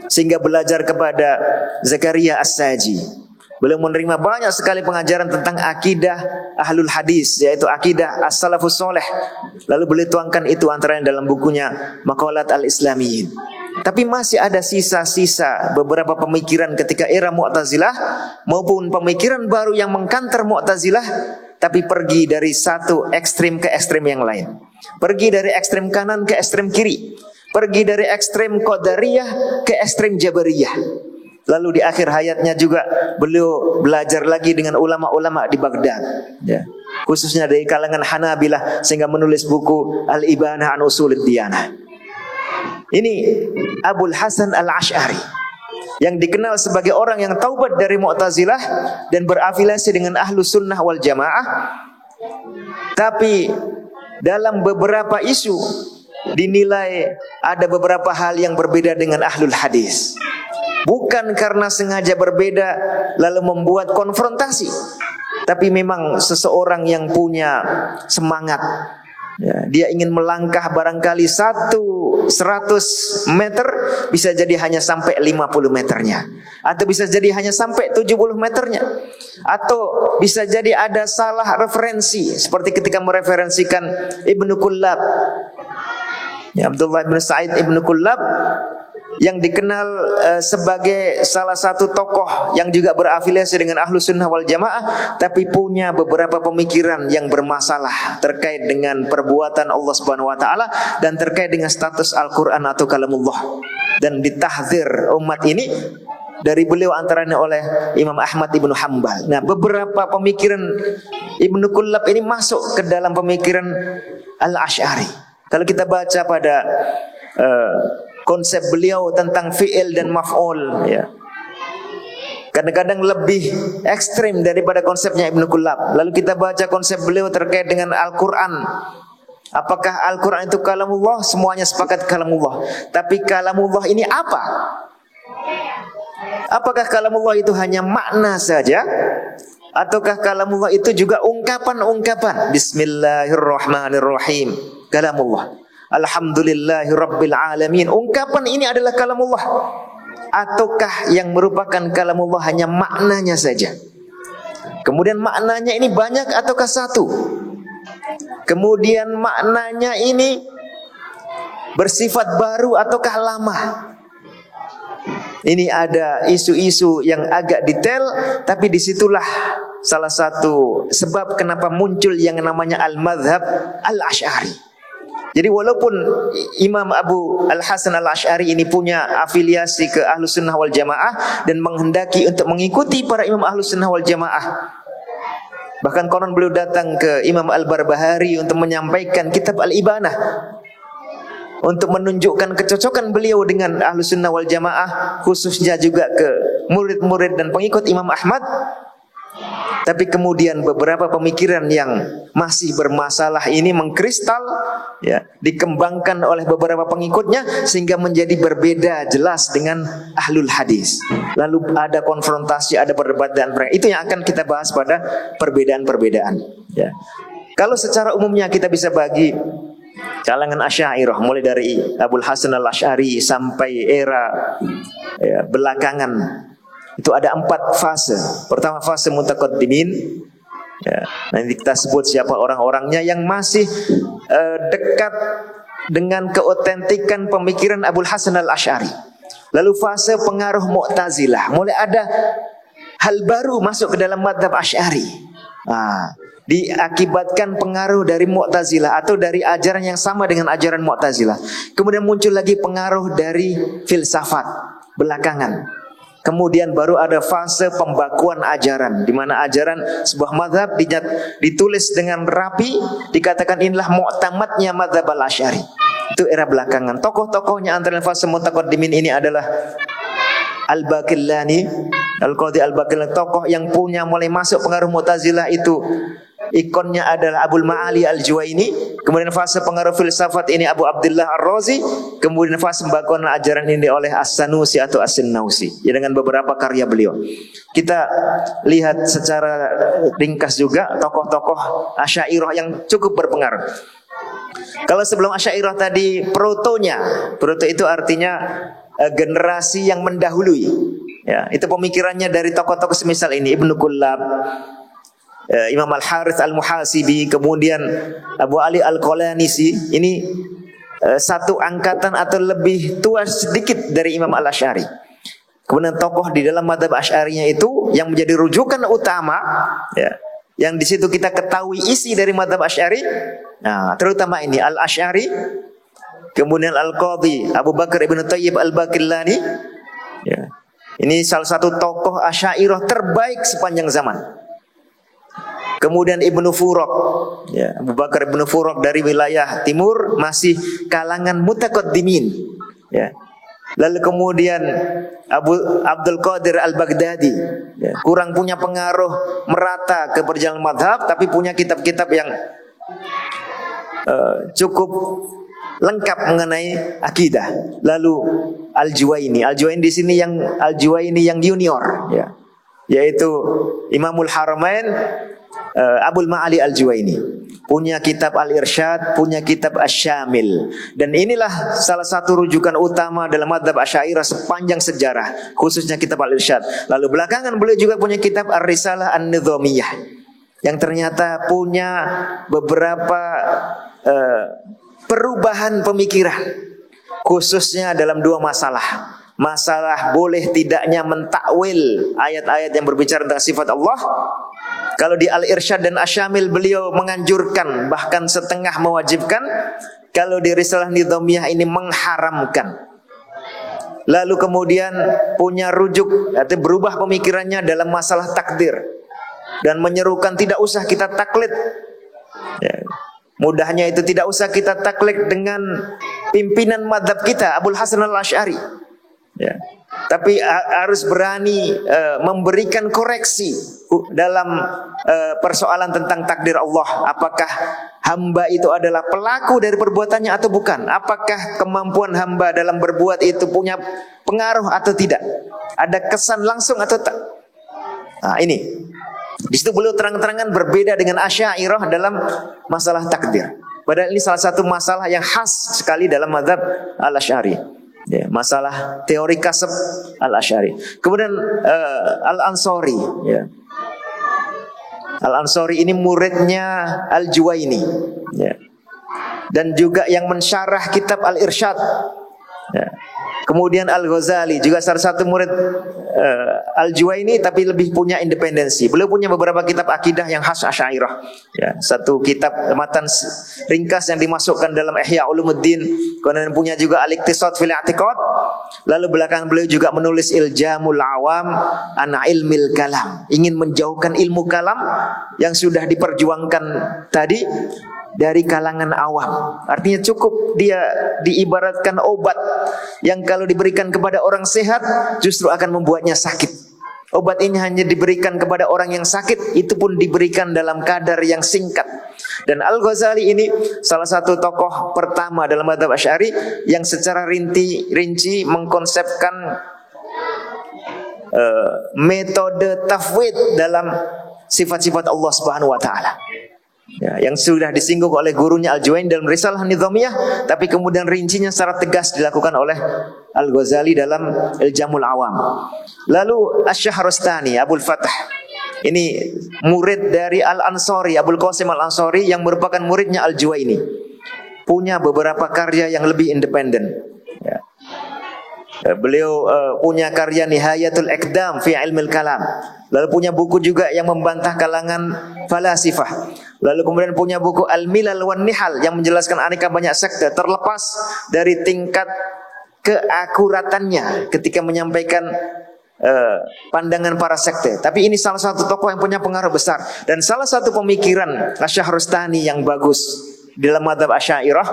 sehingga belajar kepada Zakaria As-Saji. Beliau menerima banyak sekali pengajaran tentang akidah Ahlul Hadis, yaitu akidah As-Salafus Saleh. Lalu beliau tuangkan itu antaranya dalam bukunya Maqalat Al-Islamiyyin. Tapi masih ada sisa-sisa beberapa pemikiran ketika era Mu'tazilah maupun pemikiran baru yang mengkantar Mu'tazilah, tapi pergi dari satu ekstrim ke ekstrim yang lain. Pergi dari ekstrim kanan ke ekstrim kiri. Pergi dari ekstrim Qadariyah ke ekstrim Jabariyah. Lalu di akhir hayatnya juga beliau belajar lagi dengan ulama-ulama di Baghdad ya, khususnya dari kalangan Hanabilah, sehingga menulis buku Al-Ibanah an Usulid Diyanah. Ini Abul Hasan Al-Asy'ari yang dikenal sebagai orang yang taubat dari Mu'tazilah dan berafiliasi dengan Ahlus Sunnah wal Jamaah. Tapi dalam beberapa isu dinilai ada beberapa hal yang berbeda dengan Ahlul Hadis. Bukan karena sengaja berbeda lalu membuat konfrontasi, tapi memang seseorang yang punya semangat ya, dia ingin melangkah barangkali 100 meter, bisa jadi hanya sampai 50 meternya, atau bisa jadi hanya sampai 70 meternya, atau bisa jadi ada salah referensi, seperti ketika mereferensikan Ibnu Kullab ya, Abdullah bin Sa'id Ibnu Kullab, yang dikenal sebagai salah satu tokoh yang juga berafiliasi dengan Ahlus Sunnah wal Jamaah, tapi punya beberapa pemikiran yang bermasalah terkait dengan perbuatan Allah Subhanahu wa taala dan terkait dengan status Al-Qur'an atau kalamullah, dan ditahdzir umat ini dari beliau antaranya oleh Imam Ahmad Ibnu Hanbal. Nah, beberapa pemikiran Ibnu Kullab ini masuk ke dalam pemikiran Al-Asy'ari. Kalau kita baca pada konsep beliau tentang fi'il dan maf'ul ya, kadang-kadang lebih ekstrim daripada konsepnya Ibnu Kullab. Lalu kita baca konsep beliau terkait dengan Al-Quran. Apakah Al-Quran itu kalamullah? Semuanya sepakat kalamullah. Tapi kalamullah ini apa? Apakah kalamullah itu hanya makna saja? Ataukah kalamullah itu juga ungkapan-ungkapan? Bismillahirrahmanirrahim, kalamullah. Alhamdulillahi rabbil alamin, ungkapan ini adalah kalamullah. Ataukah yang merupakan kalamullah hanya maknanya saja? Kemudian maknanya ini banyak ataukah satu? Kemudian maknanya ini bersifat baru ataukah lama? Ini ada isu-isu yang agak detail, tapi disitulah salah satu sebab kenapa muncul yang namanya al-madhab al-Asy'ari. Jadi walaupun Imam Abu Al-Hasan Al-Asy'ari ini punya afiliasi ke Ahlus Sunnah wal Jamaah dan menghendaki untuk mengikuti para imam Ahlus Sunnah wal Jamaah, bahkan konon beliau datang ke Imam Al-Barbahari untuk menyampaikan kitab Al-Ibanah, untuk menunjukkan kecocokan beliau dengan Ahlus Sunnah wal Jamaah, khususnya juga ke murid-murid dan pengikut Imam Ahmad. Tapi kemudian beberapa pemikiran yang masih bermasalah ini mengkristal, ya, dikembangkan oleh beberapa pengikutnya sehingga menjadi berbeda jelas dengan ahlul hadis. Lalu ada konfrontasi, ada perdebatan. Itu yang akan kita bahas pada perbedaan-perbedaan. Ya. Kalau secara umumnya kita bisa bagi kalangan Asy'ariyah mulai dari Abul Hasan Al-Asy'ari sampai era belakangan, itu ada 4 fase. Pertama fase mutaqaddimin, ya, nanti kita sebut siapa orang-orangnya yang masih dekat dengan keotentikan pemikiran Abul Hasan Al-Asy'ari. Lalu fase pengaruh Mu'tazilah, mulai ada hal baru masuk ke dalam mazhab Asy'ari. Diakibatkan pengaruh dari Mu'tazilah atau dari ajaran yang sama dengan ajaran Mu'tazilah. Kemudian muncul lagi pengaruh dari filsafat belakangan. Kemudian baru ada fase pembakuan ajaran, di mana ajaran sebuah mazhab ditulis dengan rapi, dikatakan inilah mu'tamadnya mazhab Al-Asy'ari. Itu era belakangan. Tokoh-tokohnya antara fase mutaqaddimin ini adalah Al-Baqillani, Al-Qadhi Al-Baqillani, tokoh yang punya mulai masuk pengaruh Mu'tazilah itu. Ikonnya adalah Abul Ma'ali Al-Juwaini. Kemudian fase pengaruh filsafat ini Abu Abdullah Ar-Razi. Kemudian fase pembakuan ajaran ini oleh As-Sanusi atau As-Sinnausi, ya, dengan beberapa karya beliau. Kita lihat secara ringkas juga tokoh-tokoh Asy'ariyah yang cukup berpengaruh. Kalau sebelum Asy'ariyah tadi proto itu artinya generasi yang mendahului. Ya, itu pemikirannya dari tokoh-tokoh semisal ini, Ibnu Kullab, Imam Al-Harith Al-Muhasibi, kemudian Abu Ali Al-Qalanisi. Ini satu angkatan atau lebih tua sedikit dari Imam Al-Asy'ari. Kemudian tokoh di dalam mazhab Asy'ariyah itu yang menjadi rujukan utama, ya, yang di situ kita ketahui isi dari mazhab Asy'ari. Nah, terutama ini Al-Asy'ari, kemudian Al-Qadhi Abu Bakar Ibn Thayyib Al-Baqillani, ya. Ini salah satu tokoh Asy'ariyah terbaik sepanjang zaman. Kemudian Ibnu Furaq, ya, Abu Bakar Ibnu Furaq dari wilayah timur, masih kalangan mutaqaddimin, ya. Lalu kemudian Abdul Qadir Al-Baghdadi, ya, kurang punya pengaruh merata ke perjalanan madhab, tapi punya kitab-kitab yang cukup lengkap mengenai akidah. Lalu Al-Juwaini di sini yang Al-Juwaini yang junior, ya, yaitu Imamul Haramain Abul Ma'ali Al-Juwaini, punya kitab Al-Irsyad, punya kitab Asy-Syamil. Dan inilah salah satu rujukan utama dalam mazhab Asy'ariyah sepanjang sejarah, khususnya kitab Al-Irsyad. Lalu belakangan beliau juga punya kitab Ar-Risalah An-Nidhamiyah, yang ternyata punya beberapa perubahan pemikiran, khususnya dalam 2 masalah. Masalah boleh tidaknya mentakwil ayat-ayat yang berbicara tentang sifat Allah. Kalau di Al-Irsyad dan Asy-Syamil beliau menganjurkan, bahkan setengah mewajibkan. Kalau di Risalah Nidhamiyah ini mengharamkan. Lalu kemudian punya rujuk, atau berubah pemikirannya dalam masalah takdir, dan menyerukan tidak usah kita taklid, ya. Mudahnya itu tidak usah kita taklid dengan pimpinan madhab kita Abul Hasan Al-Asy'ari, ya. Tapi harus berani memberikan koreksi dalam persoalan tentang takdir Allah. Apakah hamba itu adalah pelaku dari perbuatannya atau bukan? Apakah kemampuan hamba dalam berbuat itu punya pengaruh atau tidak? Ada kesan langsung atau tak? Nah, ini Di situ beliau terang-terangan berbeda dengan Asy'ariyah dalam masalah takdir. Padahal ini salah satu masalah yang khas sekali dalam mazhab Al-Asy'ari. Ya, masalah teori kasab Al-Asy'ari. Kemudian Al-Ansari, ya. Al-Ansari ini muridnya Al-Juwaini, ya. Dan juga yang mensyarah kitab Al-Irsyad, ya. Kemudian Al-Ghazali juga salah satu murid Al-Juwaini, tapi lebih punya independensi. Beliau punya beberapa kitab akidah yang khas Asy'ariyah, ya. Satu kitab matan ringkas yang dimasukkan dalam Ihya Ulumuddin. Kemudian punya juga Al-Iqtisad fil I'tiqad. Lalu belakangan beliau juga menulis Iljamul Awam an Ilmil Kalam, ingin menjauhkan ilmu kalam yang sudah diperjuangkan tadi dari kalangan awam. Artinya cukup dia diibaratkan obat yang kalau diberikan kepada orang sehat justru akan membuatnya sakit. Obat ini hanya diberikan kepada orang yang sakit, itu pun diberikan dalam kadar yang singkat. Dan Al-Ghazali ini salah satu tokoh pertama dalam mazhab Asy'ari yang secara rinci mengkonsepkan metode tafwid dalam sifat-sifat Allah Subhanahu wa taala. Ya, yang sudah disinggung oleh gurunya Al-Juwaini dalam Risalah Nizamiyah, tapi kemudian rincinya secara tegas dilakukan oleh Al-Ghazali dalam Iljamul Awam. Lalu Asy-Syahrastani, Abul Fath, ini murid dari Al-Ansari, Abul Qasim Al-Ansari yang merupakan muridnya Al-Juwaini. Punya beberapa karya yang lebih independen. Ya. Beliau punya karya Nihayatul Iqdam fi Ilmil Kalam. Lalu punya buku juga yang membantah kalangan falasifah. Lalu kemudian punya buku Al-Milal wan Nihal yang menjelaskan aneka banyak sekte, terlepas dari tingkat keakuratannya ketika menyampaikan pandangan para sekte. Tapi ini salah satu tokoh yang punya pengaruh besar. Dan salah satu pemikiran Asy-Syahrastani yang bagus dalam mazhab Asy'ariyah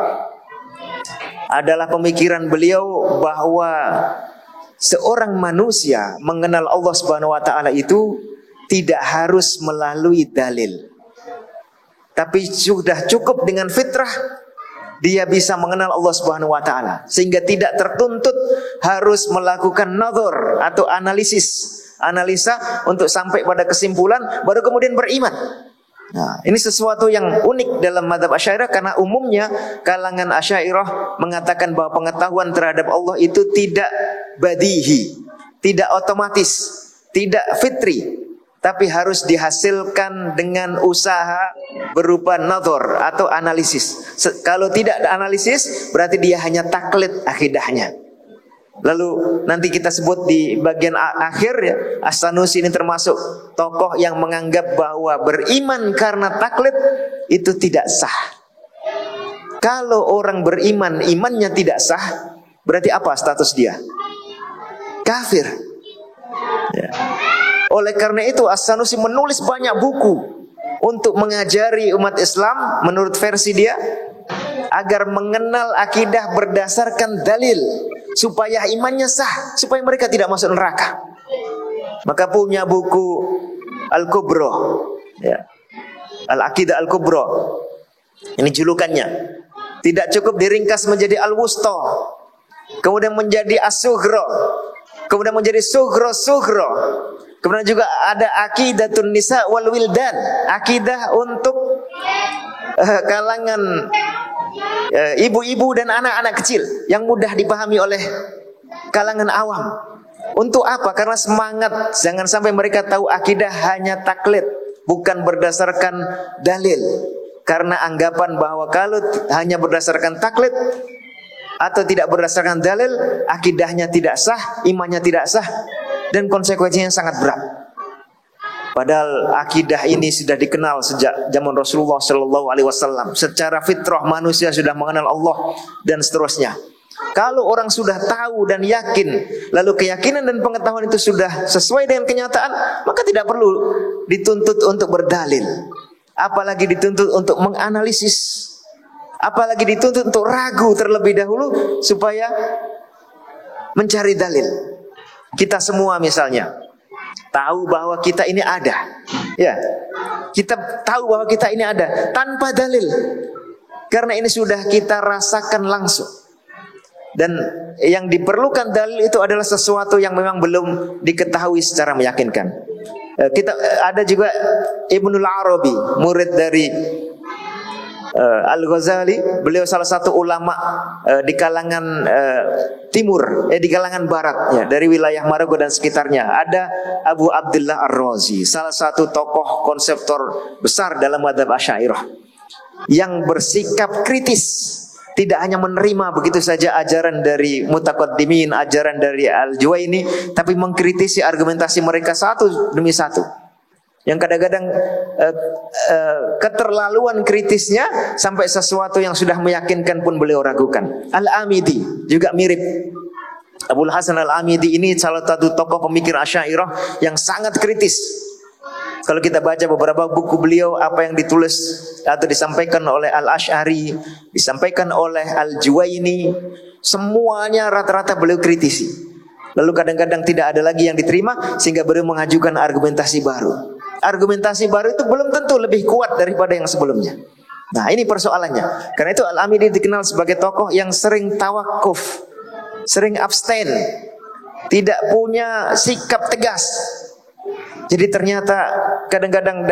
adalah pemikiran beliau bahwa seorang manusia mengenal Allah Subhanahu wa taala itu tidak harus melalui dalil. Tapi sudah cukup dengan fitrah dia bisa mengenal Allah Subhanahu wa taala, sehingga tidak tertuntut harus melakukan nazar atau analisa untuk sampai pada kesimpulan baru kemudian beriman. Nah, ini sesuatu yang unik dalam mazhab Asy'ariyah, karena umumnya kalangan Asy'ariyah mengatakan bahwa pengetahuan terhadap Allah itu tidak badihi, tidak otomatis, tidak fitri, tapi harus dihasilkan dengan usaha berupa nazar atau analisis. Kalau tidak ada analisis, berarti dia hanya taklid akidahnya. Lalu nanti kita sebut di bagian akhir, ya, As-Sanusi ini termasuk tokoh yang menganggap bahwa beriman karena taklid itu tidak sah. Kalau orang beriman imannya tidak sah, berarti apa status dia? Kafir. Ya. Oleh karena itu As-Sanusi menulis banyak buku untuk mengajari umat Islam menurut versi dia agar mengenal akidah berdasarkan dalil, supaya imannya sah, supaya mereka tidak masuk neraka. Maka punya buku Al-Kubra, ya, Al-Aqidah Al-Kubra. Ini julukannya. Tidak cukup diringkas menjadi Al-Wusta, kemudian menjadi As-Sughra, kemudian menjadi Sughra. Kemudian juga ada Aqidatun Nisa wal Wildan, akidah untuk kalangan ibu-ibu dan anak-anak kecil yang mudah dipahami oleh kalangan awam. Untuk apa? Karena semangat jangan sampai mereka tahu akidah hanya taklid, bukan berdasarkan dalil. Karena anggapan bahwa kalau hanya berdasarkan taklid atau tidak berdasarkan dalil, akidahnya tidak sah, imannya tidak sah, dan konsekuensinya sangat berat. Padahal akidah ini sudah dikenal sejak zaman Rasulullah Shallallahu Alaihi Wasallam. Secara fitrah manusia sudah mengenal Allah dan seterusnya. Kalau orang sudah tahu dan yakin, lalu keyakinan dan pengetahuan itu sudah sesuai dengan kenyataan, maka tidak perlu dituntut untuk berdalil, apalagi dituntut untuk menganalisis, apalagi dituntut untuk ragu terlebih dahulu supaya mencari dalil. Kita semua misalnya tahu bahwa kita ini ada, ya, kita tahu bahwa kita ini ada tanpa dalil, karena ini sudah kita rasakan langsung. Dan yang diperlukan dalil itu adalah sesuatu yang memang belum diketahui secara meyakinkan. Kita ada juga Ibnul Arabi, murid dari Al-Ghazali. Beliau salah satu ulama di kalangan timur, di kalangan barat ya, dari wilayah Maroko dan sekitarnya. Ada Abu Abdullah Ar-Razi, salah satu tokoh konseptor besar dalam madzhab Asy'ariyah, yang bersikap kritis. Tidak hanya menerima begitu saja ajaran dari mutaqaddimin, ajaran dari Al-Juwaini, tapi mengkritisi argumentasi mereka satu demi satu. Yang kadang-kadang keterlaluan kritisnya sampai sesuatu yang sudah meyakinkan pun beliau ragukan. Al-Amidi juga mirip. Abul Hasan Al-Amidi ini salah satu tokoh pemikir Asy'ariyah yang sangat kritis. Kalau kita baca beberapa buku beliau, apa yang ditulis atau disampaikan oleh Al-Asy'ari, disampaikan oleh Al-Juwaini, semuanya rata-rata beliau kritisi. Lalu kadang-kadang tidak ada lagi yang diterima, sehingga beliau mengajukan argumentasi baru. Argumentasi baru itu belum tentu lebih kuat daripada yang sebelumnya. Nah, ini persoalannya. Karena itu Al-Amidi dikenal sebagai tokoh yang sering tawakuf, sering abstain, tidak punya sikap tegas. Jadi ternyata kadang-kadang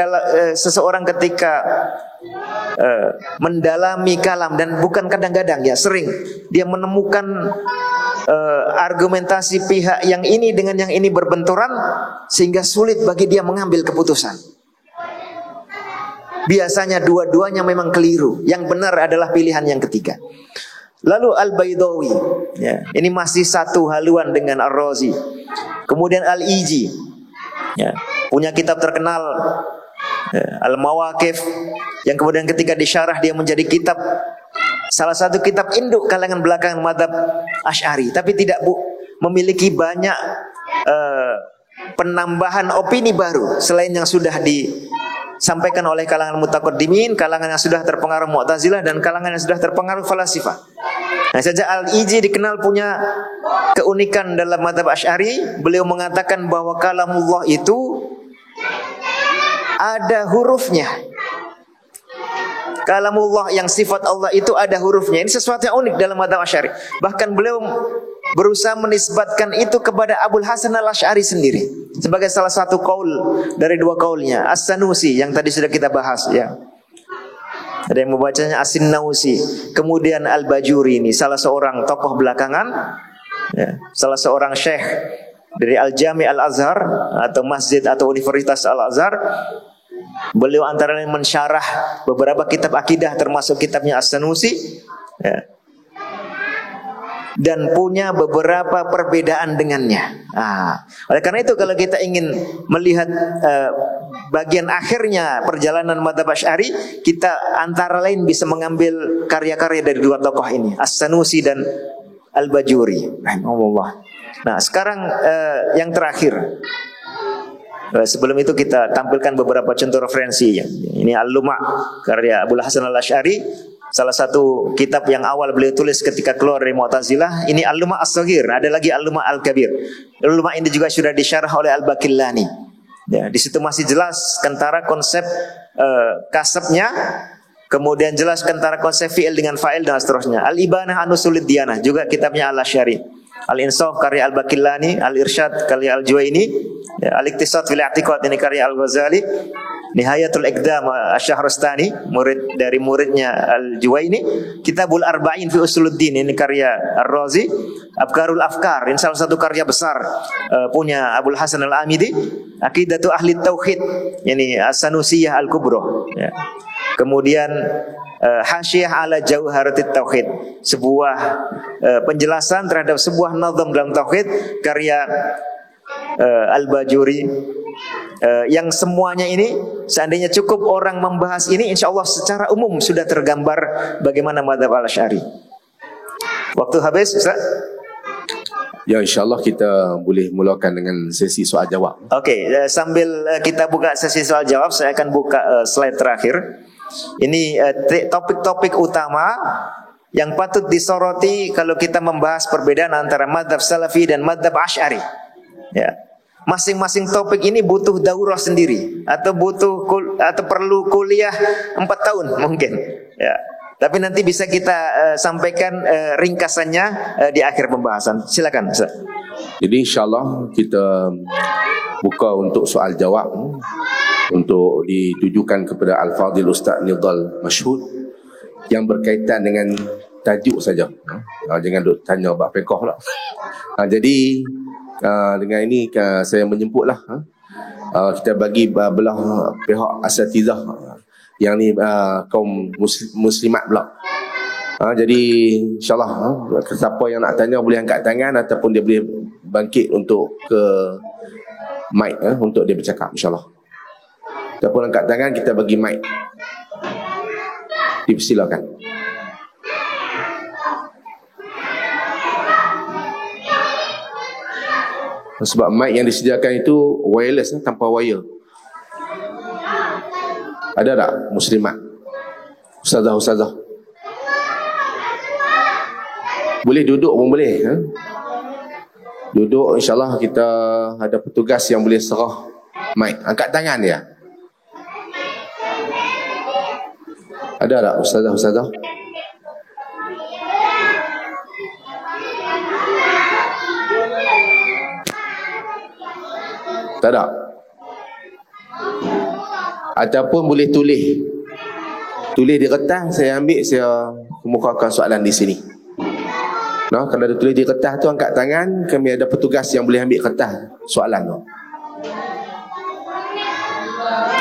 seseorang ketika mendalami kalam, dan bukan kadang-kadang ya, sering dia menemukan argumentasi pihak yang ini dengan yang ini berbenturan, sehingga sulit bagi dia mengambil keputusan. Biasanya dua-duanya memang keliru. Yang benar adalah pilihan yang ketiga. Lalu Al-Baydawi ya, ini masih satu haluan dengan Ar-Razi. Kemudian Al-Iji ya, punya kitab terkenal Al-Mawaqif, yang kemudian ketika disyarah dia menjadi kitab, salah satu kitab induk kalangan belakangan madzhab Asy'ari, tapi tidak memiliki banyak penambahan opini baru selain yang sudah disampaikan oleh kalangan mutaqaddimin, kalangan yang sudah terpengaruh Mu'tazilah, dan kalangan yang sudah terpengaruh falasifah. Nah, saja Al-Iji dikenal punya keunikan dalam madzhab Asy'ari. Beliau mengatakan bahwa kalamullah itu ada hurufnya. Kalamullah yang sifat Allah itu ada hurufnya. Ini sesuatu yang unik dalam madzhab Asy'ari. Bahkan beliau berusaha menisbatkan itu kepada Abul Hasan Al-Asy'ari sendiri sebagai salah satu qaul dari dua qaulnya. As-Sanusi yang tadi sudah kita bahas ya. Ada yang membacanya As-Sinnausi. Kemudian Al-Bajuri ini salah seorang tokoh belakangan ya, salah seorang syekh dari Al-Jami' Al-Azhar atau masjid atau Universitas Al-Azhar. Beliau antara lain mensyarah beberapa kitab akidah termasuk kitabnya As-Sanusi ya, dan punya beberapa perbedaan dengannya. Oleh karena itu kalau kita ingin melihat bagian akhirnya perjalanan madzhab Asy'ari, kita antara lain bisa mengambil karya-karya dari dua tokoh ini, As-Sanusi dan Al-Bajuri rahimahullah. Nah, sekarang yang terakhir. Sebelum itu kita tampilkan beberapa contoh referensi ya. Ini Al-Luma' karya Abul Hasan Al-Asy'ari, salah satu kitab yang awal beliau tulis ketika keluar dari Mu'tazilah. Ini Al-Luma' As-Saghir, ada lagi Al-Luma' Al-Kabir. Al-Luma' ini juga sudah disyarah oleh Al-Baqillani. Ya, di situ masih jelas kentara konsep kasabnya, kemudian jelas kentara konsep fi'il dengan fa'il dan seterusnya. Al-Ibanah an Usulid Diyanah juga kitabnya Al-Asy'ari. Al-Insaf karya Al-Baqillani, Al-Irsyad karya Al-Juwaini, ya, Al-Iqtisad fil I'tiqad ini karya Al-Ghazali, Nihayatul Iqdam Asy-Syahrastani, murid dari muridnya Al-Juwaini, Kitabul Arba'in fi Usuluddin ini karya Ar-Razi, Abkarul Afkar ini salah satu karya besar punya Abul Hasan Al-Amidi, Aqidatu Ahli Tauhid ini As-Sanusiyah Al-Kubra ya. Kemudian Hasyiyah ala Jauharatit Tauhid, sebuah penjelasan terhadap sebuah nazam dalam tauhid karya Al-Bajuri, yang semuanya ini seandainya cukup orang membahas ini, insya Allah secara umum sudah tergambar bagaimana madzhab Al-Asy'ari. Waktu habis, Ustaz? Ya, insya Allah kita boleh mulakan dengan sesi soal jawab. Oke, sambil kita buka sesi soal jawab, saya akan buka slide terakhir. Ini topik-topik utama yang patut disoroti kalau kita membahas perbedaan antara madzhab Salafi dan madzhab Asy'ari. Ya. Masing-masing topik ini butuh daurah sendiri atau perlu kuliah 4 tahun mungkin. Ya. Tapi nanti bisa kita sampaikan ringkasannya di akhir pembahasan. Silakan, Ustaz. Jadi insyaAllah kita buka untuk soal jawab untuk ditujukan kepada Al-Fadhil Ustaz Nidal Mashhud yang berkaitan dengan tajuk saja. Jangan duk tanya bab fiqh pula. Jadi dengan ini saya menjemputlah kita bagi belah pihak asatizah yang ni kaum muslimat pula. Jadi insyaAllah siapa yang nak tanya boleh angkat tangan ataupun dia boleh bangkit untuk ke mic untuk dia bercakap, insyaAllah. Siapa angkat tangan kita bagi mic. Dipersilakan. Sebab mic yang disediakan itu wireless tanpa wire. Ada tak muslimat? Ustazah? Boleh duduk pun boleh. Duduk, insyaAllah kita ada petugas yang boleh serah mic. Angkat tangan dia. Ada tak ustazah? Tak ada. Ataupun boleh tulis di kertas, saya ambil, saya kemukakan soalan di sini. Nah, kalau ada tulis di kertas tu angkat tangan, kami ada petugas yang boleh ambil kertas soalan tu.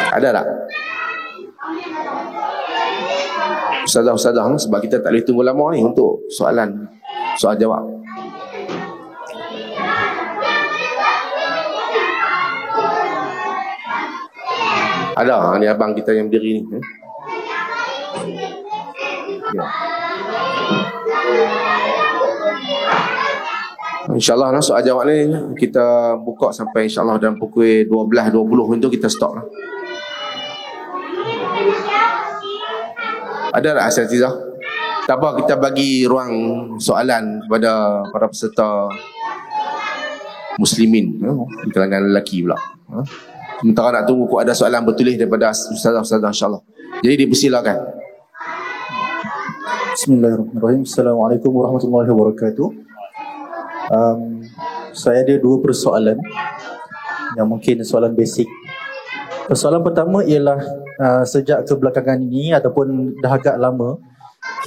Ada tak? Ustazah sebab kita tak boleh tunggu lama ni untuk soal jawab. Ada ni abang kita yang berdiri ni. Ya. InsyaAllah soal jawab ni kita buka sampai insyaAllah dalam pukul 12.20 itu kita stop lah. Ada tak asatizah? Tak apa, kita bagi ruang soalan kepada para peserta muslimin di kalangan lelaki pula. Sementara nak tunggu ada soalan bertulis daripada ustazah insyaAllah. Jadi dipersilakan. Bismillahirrahmanirrahim. Assalamualaikum warahmatullahi wabarakatuh. Saya ada dua persoalan yang mungkin soalan basic. Persoalan pertama ialah sejak kebelakangan ini ataupun dah agak lama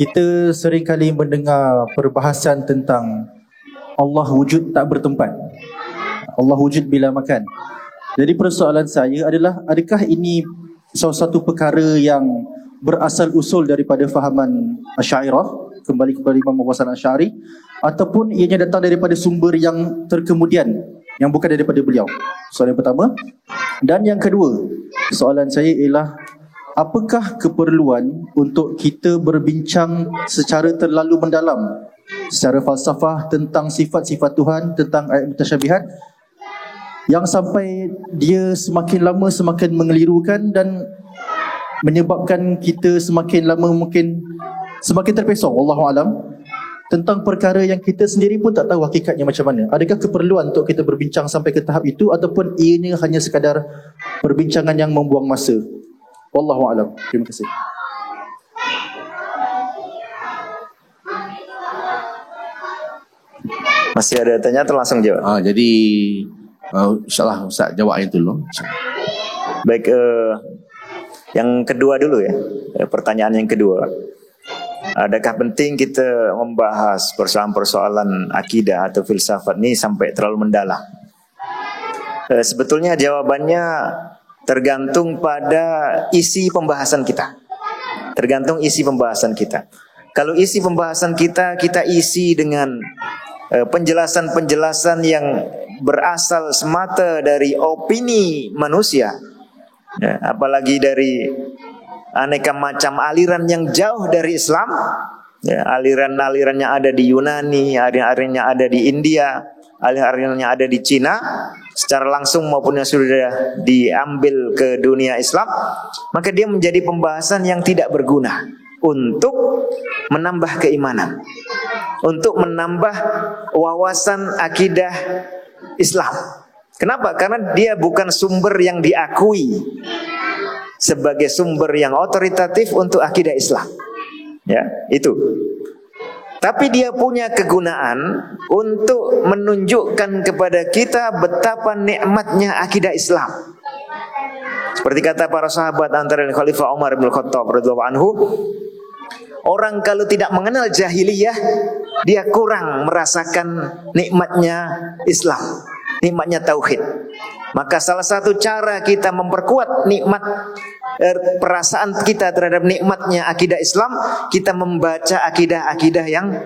kita sering kali mendengar perbahasan tentang Allah wujud tak bertempat, Allah wujud bila makan. Jadi persoalan saya adalah, adakah ini salah satu perkara yang berasal usul daripada fahaman Asy'ariyah, kembali kepada Imam Abu Hasan Asy'ari, ataupun ianya datang daripada sumber yang terkemudian yang bukan daripada beliau? Soalan yang pertama. Dan yang kedua, soalan saya ialah, apakah keperluan untuk kita berbincang secara terlalu mendalam secara falsafah tentang sifat-sifat Tuhan, tentang ayat mutasyabihat, yang sampai dia semakin lama semakin mengelirukan dan menyebabkan kita semakin lama mungkin semakin terpesong, wallahualam, tentang perkara yang kita sendiri pun tak tahu hakikatnya macam mana. Adakah keperluan untuk kita berbincang sampai ke tahap itu, ataupun ianya hanya sekadar perbincangan yang membuang masa? Wallahualam. Terima kasih. Masih ada tanya atau langsung jawab? Jadi insyaAllah Ustaz jawab yang dulu. Baik, yang kedua dulu ya. Pertanyaan yang kedua. Adakah penting kita membahas persoalan-persoalan akidah atau filsafat ini sampai terlalu mendalam? Sebetulnya jawabannya tergantung pada isi pembahasan kita. Tergantung isi pembahasan kita. Kalau isi pembahasan kita isi dengan penjelasan-penjelasan yang berasal semata dari opini manusia, ya, apalagi dari aneka macam aliran yang jauh dari Islam, ya, aliran-aliran yang ada di Yunani, aliran yang ada di India, aliran yang ada di Cina, secara langsung maupun yang sudah diambil ke dunia Islam, maka dia menjadi pembahasan yang tidak berguna untuk menambah keimanan, untuk menambah wawasan akidah Islam. Kenapa? Karena dia bukan sumber yang diakui sebagai sumber yang otoritatif untuk akidah Islam. Ya, itu. Tapi dia punya kegunaan untuk menunjukkan kepada kita betapa nikmatnya akidah Islam. Seperti kata para sahabat antara Khalifah Umar bin Khattab radhiyallahu anhu, orang kalau tidak mengenal jahiliyah, dia kurang merasakan nikmatnya Islam, nikmatnya tauhid. Maka salah satu cara kita memperkuat nikmat perasaan kita terhadap nikmatnya akidah Islam, kita membaca akidah-akidah yang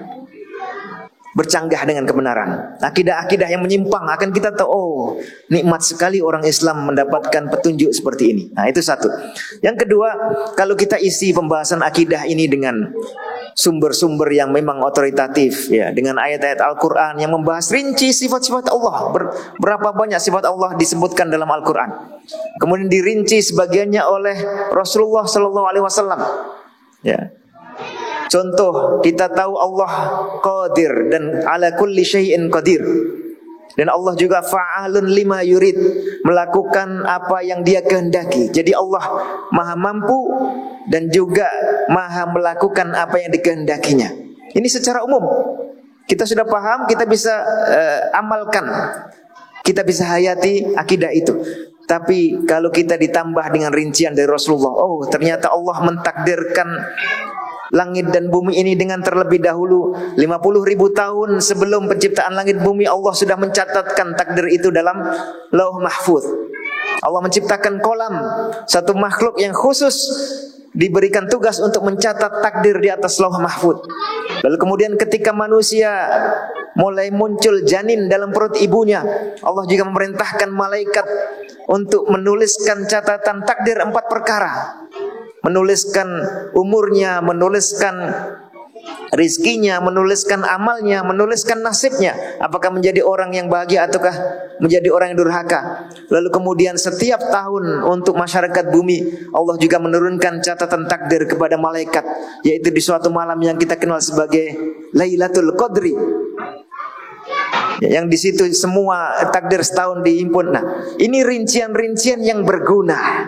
bercanggah dengan kebenaran. Akidah-akidah yang menyimpang akan kita tahu, oh, nikmat sekali orang Islam mendapatkan petunjuk seperti ini. Nah, itu satu. Yang kedua, kalau kita isi pembahasan akidah ini dengan sumber-sumber yang memang otoritatif, ya, dengan ayat-ayat Al-Quran yang membahas rinci sifat-sifat Allah. Berapa banyak sifat Allah disebutkan dalam Al-Quran. Kemudian dirinci sebagiannya oleh Rasulullah SAW. Ya. Contoh, kita tahu Allah qadir dan ala kulli syai'in qadir. Dan Allah juga fa'alun lima yurid, melakukan apa yang dia kehendaki. Jadi Allah maha mampu dan juga maha melakukan apa yang dikehendakinya. Ini secara umum. Kita sudah paham, kita bisa amalkan. Kita bisa hayati akidah itu. Tapi kalau kita ditambah dengan rincian dari Rasulullah, oh ternyata Allah mentakdirkan langit dan bumi ini dengan terlebih dahulu 50.000 tahun sebelum penciptaan langit bumi. Allah sudah mencatatkan takdir itu dalam Lauh Mahfuz. Allah menciptakan kolam, satu makhluk yang khusus diberikan tugas untuk mencatat takdir di atas Lauh Mahfuz. Lalu kemudian ketika manusia mulai muncul janin dalam perut ibunya, Allah juga memerintahkan malaikat untuk menuliskan catatan takdir 4 perkara. Menuliskan umurnya, menuliskan rizkinya, menuliskan amalnya, menuliskan nasibnya. Apakah menjadi orang yang bahagia ataukah menjadi orang yang durhaka. Lalu kemudian setiap tahun untuk masyarakat bumi, Allah juga menurunkan catatan takdir kepada malaikat, yaitu di suatu malam yang kita kenal sebagai Lailatul Qadri. Yang di situ semua takdir setahun dihimpun. Nah, ini rincian-rincian yang berguna.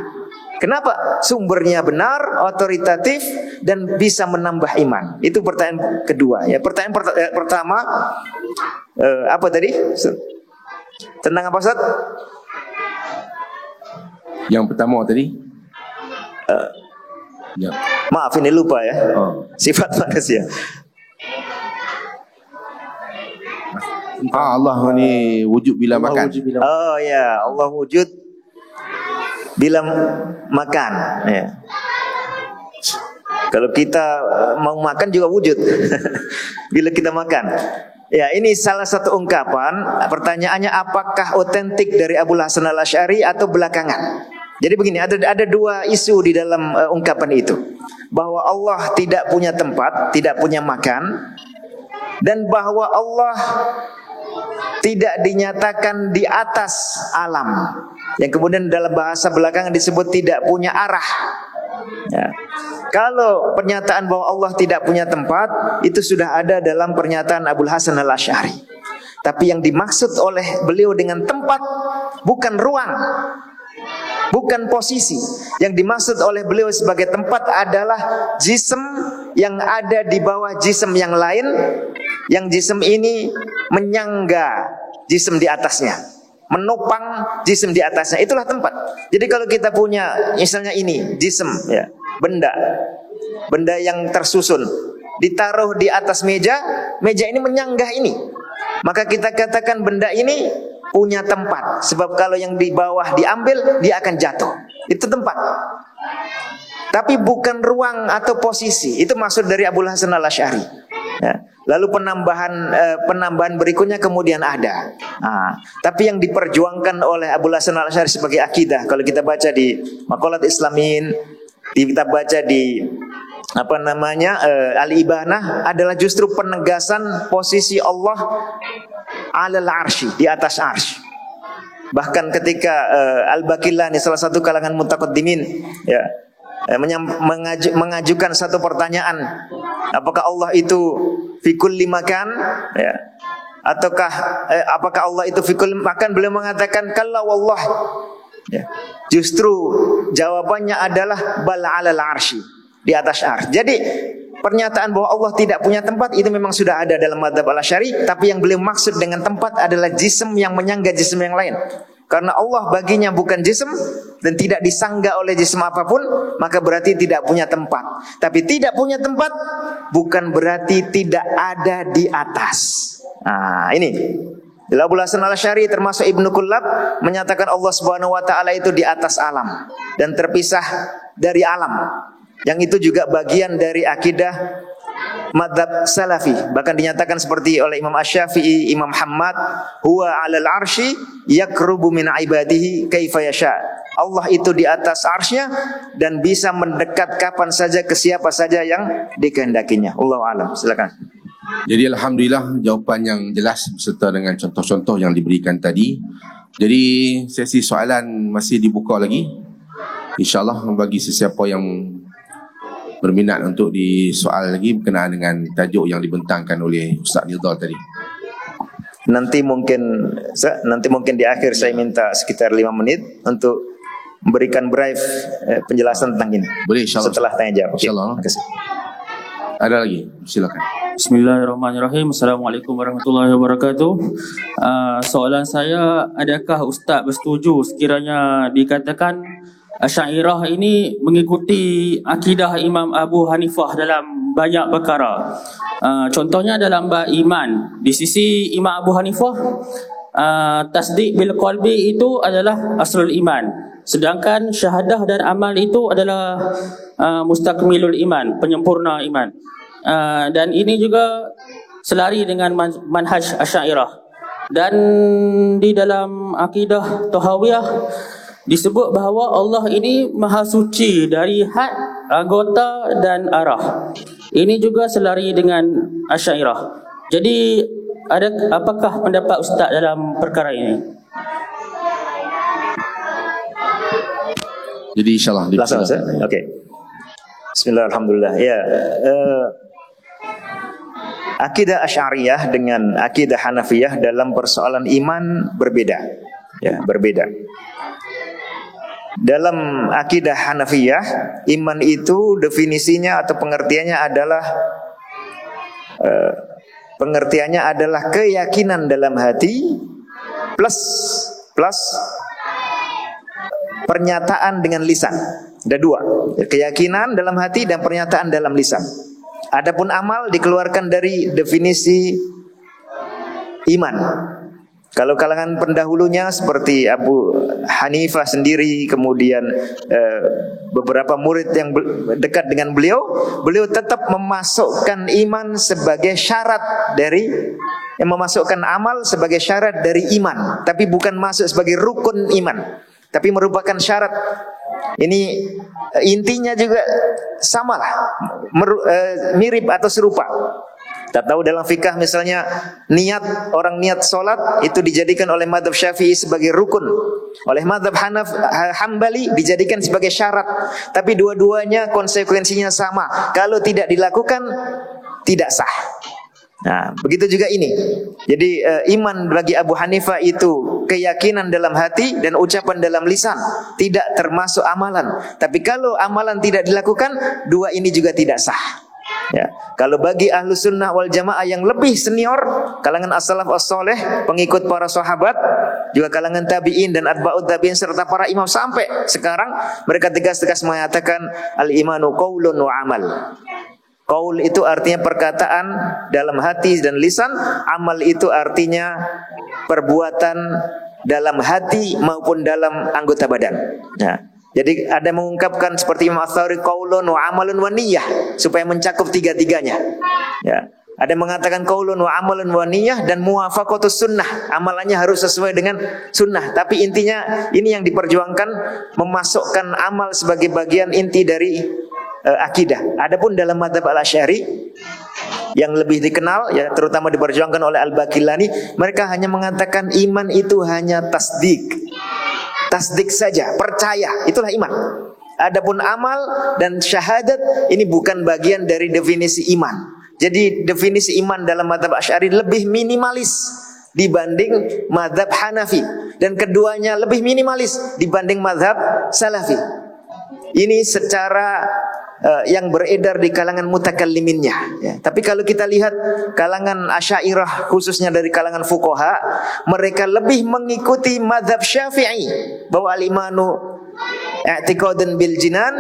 Kenapa? Sumbernya benar, otoritatif, dan bisa menambah iman. Itu pertanyaan kedua. Ya, pertanyaan pertama, apa tadi? Tentang apa, Ustaz? Yang pertama tadi? Ya. Maaf, ini lupa ya. Sifat manusia. Allah ni wujud bila makan. Oh ya, Allah wujud bila makan, ya. Kalau kita mau makan juga wujud bila kita makan. Ya, ini salah satu ungkapan. Pertanyaannya, apakah otentik dari Abul Hasan Al-Asy'ari atau belakangan? Jadi begini, ada dua isu di dalam ungkapan itu, bahwa Allah tidak punya tempat, tidak punya makan, dan bahwa Allah tidak dinyatakan di atas alam, yang kemudian dalam bahasa belakangan disebut tidak punya arah. Ya. Kalau pernyataan bahwa Allah tidak punya tempat, itu sudah ada dalam pernyataan Abul Hasan Al-Asy'ari. Tapi yang dimaksud oleh beliau dengan tempat bukan ruang, bukan posisi. Yang dimaksud oleh beliau sebagai tempat adalah jism yang ada di bawah jism yang lain, yang jism ini menyangga jism di atasnya, menopang jism di atasnya. Itulah tempat. Jadi kalau kita punya misalnya ini jism, ya, benda yang tersusun ditaruh di atas meja, meja ini menyanggah ini, maka kita katakan benda ini punya tempat. Sebab kalau yang di bawah diambil, dia akan jatuh. Itu tempat. Tapi bukan ruang atau posisi. Itu maksud dari Abul Hasan Al-Asy'ari. Ya. Lalu penambahan berikutnya kemudian ada. Nah, tapi yang diperjuangkan oleh Abul Hasan Al-Asy'ari sebagai akidah, kalau kita baca di Maqalat Islamin, kita baca di Al-Ibanah, adalah justru penegasan posisi Allah alal arsy, di atas arsy. Bahkan ketika Al-Baqillani, salah satu kalangan mutaqaddimin, ya, mengajukan satu pertanyaan, apakah Allah itu fi kulli makan, ya, ataukah apakah Allah itu fi kulli makan? Beliau mengatakan kalla wallah, ya. Justru jawabannya adalah bal alal arsy, di atas arsy. Jadi pernyataan bahwa Allah tidak punya tempat itu memang sudah ada dalam mazhab Al-Asy'ari, tapi yang beliau maksud dengan tempat adalah jism yang menyangga jism yang lain. Karena Allah baginya bukan jism dan tidak disangga oleh jism apapun, maka berarti tidak punya tempat. Tapi tidak punya tempat bukan berarti tidak ada di atas. Nah, ini Abu Hasan Al-Asy'ari termasuk Ibnu Kullab menyatakan Allah Subhanahu wa taala itu di atas alam dan terpisah dari alam. Yang itu juga bagian dari akidah madzhab Salafi. Bahkan dinyatakan seperti oleh Imam Asy-Syafi'i, Imam Hammad, huwa 'alal 'arsy yakrubu min 'ibadihi kaifa yasha. Allah itu di atas arsy-Nya dan bisa mendekat kapan saja ke siapa saja yang dikehendakinya. Allahu a'lam. Silakan. Jadi alhamdulillah jawapan yang jelas beserta dengan contoh-contoh yang diberikan tadi. Jadi sesi soalan masih dibuka lagi. InsyaAllah bagi sesiapa yang berminat untuk disoal lagi berkenaan dengan tajuk yang dibentangkan oleh Ustaz Nidhal tadi. Nanti mungkin di akhir saya minta sekitar 5 menit untuk memberikan brief penjelasan tentang ini. Boleh insyaAllah. Setelah tanya jawab. InsyaAllah. Terima kasih. Ada lagi? Silakan. Bismillahirrahmanirrahim. Assalamualaikum warahmatullahi wabarakatuh. Soalan saya, adakah Ustaz bersetuju sekiranya dikatakan Asy'ariyah ini mengikuti akidah Imam Abu Hanifah dalam banyak perkara? Contohnya dalam bab iman. Di sisi Imam Abu Hanifah, tasdik bil qalbi itu adalah aslul iman. Sedangkan syahadah dan amal itu adalah mustakmilul iman, penyempurna iman. Dan ini juga selari dengan manhaj Asy'ariyah. Dan di dalam akidah Tahawiyah disebut bahawa Allah ini maha suci dari had, anggota dan arah. Ini juga selari dengan Asy'ariyah. Jadi apakah pendapat Ustaz dalam perkara ini? Jadi insyaAllah. Langsung Ustaz. Oke. Bismillah, alhamdulillah. Ya, akidah Asy'ariyah dengan akidah Hanafiyah dalam persoalan iman berbeda. Ya, berbeda. Dalam akidah Hanafiyah, iman itu definisinya atau pengertiannya adalah keyakinan dalam hati plus pernyataan dengan lisan. Ada 2, keyakinan dalam hati dan pernyataan dalam lisan. Adapun amal dikeluarkan dari definisi iman. Kalau kalangan pendahulunya seperti Abu Hanifah sendiri, kemudian beberapa murid yang dekat dengan beliau tetap memasukkan iman sebagai syarat dari, memasukkan amal sebagai syarat dari iman, tapi bukan masuk sebagai rukun iman, tapi merupakan syarat. Ini intinya juga samalah, mirip atau serupa. Kita tahu dalam fikah misalnya orang niat solat itu dijadikan oleh mazhab Syafi'i sebagai rukun, oleh mazhab Hambali dijadikan sebagai syarat. Tapi dua-duanya konsekuensinya sama. Kalau tidak dilakukan tidak sah. Nah, begitu juga ini. Jadi iman bagi Abu Hanifah itu keyakinan dalam hati dan ucapan dalam lisan, tidak termasuk amalan. Tapi kalau amalan tidak dilakukan, dua ini juga tidak sah. Ya, kalau bagi ahlu sunnah wal jamaah yang lebih senior, kalangan as-salaf as-soleh, pengikut para sahabat, juga kalangan tabi'in dan atba'ut tabi'in serta para imam sampai sekarang, mereka tegas-tegas mengatakan al-imanu qaulun wa amal. Qaul itu artinya perkataan dalam hati dan lisan, amal itu artinya perbuatan dalam hati maupun dalam anggota badan. Ya. Jadi ada yang mengungkapkan seperti Imam Ats-Tsauri qaulun wa amalun wa niyyah supaya mencakup tiga-tiganya. Ya. Ada yang mengatakan qaulun wa amalun wa niyyah dan muwafaqatus sunnah, amalannya harus sesuai dengan sunnah. Tapi intinya ini yang diperjuangkan, memasukkan amal sebagai bagian inti dari akidah. Adapun dalam mazhab Al-Asy'ari yang lebih dikenal, ya terutama diperjuangkan oleh Al-Baqillani, mereka hanya mengatakan iman itu hanya tasdik saja, percaya, itulah iman. Adapun amal dan syahadat ini bukan bagian dari definisi iman. Jadi definisi iman dalam mazhab Asy'ari lebih minimalis dibanding mazhab Hanafi, dan keduanya lebih minimalis dibanding mazhab Salafi. Ini secara yang beredar di kalangan mutakalliminnya ya. Tapi kalau kita lihat kalangan Asy'ariyah, khususnya dari kalangan fuqaha, mereka lebih mengikuti mazhab Syafi'i bahwa al-imanu i'tiqadun bil jinan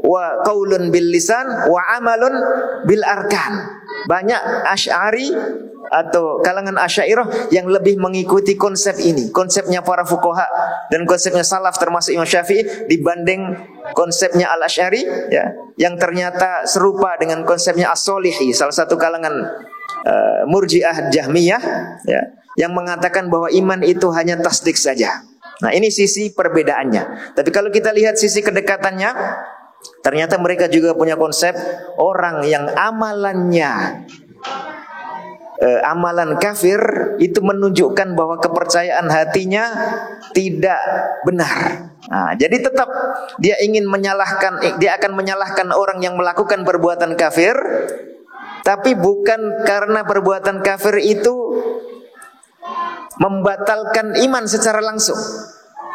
wa qaulun bil lisan wa amalun bil arkan. Banyak Asy'ari atau kalangan Asy'ariyah yang lebih mengikuti konsep ini, konsepnya para fuqaha dan konsepnya salaf termasuk Imam Syafi'i, dibanding konsepnya Al-Asy'ari ya, yang ternyata serupa dengan konsepnya As-Solihi, salah satu kalangan Murji'ah Jahmiyah ya, yang mengatakan bahwa iman itu hanya tasdik saja. Nah, ini sisi perbedaannya. Tapi kalau kita lihat sisi kedekatannya, ternyata mereka juga punya konsep orang yang amalannya amalan kafir itu menunjukkan bahwa kepercayaan hatinya tidak benar. Nah, jadi tetap dia akan menyalahkan orang yang melakukan perbuatan kafir, tapi bukan karena perbuatan kafir itu membatalkan iman secara langsung,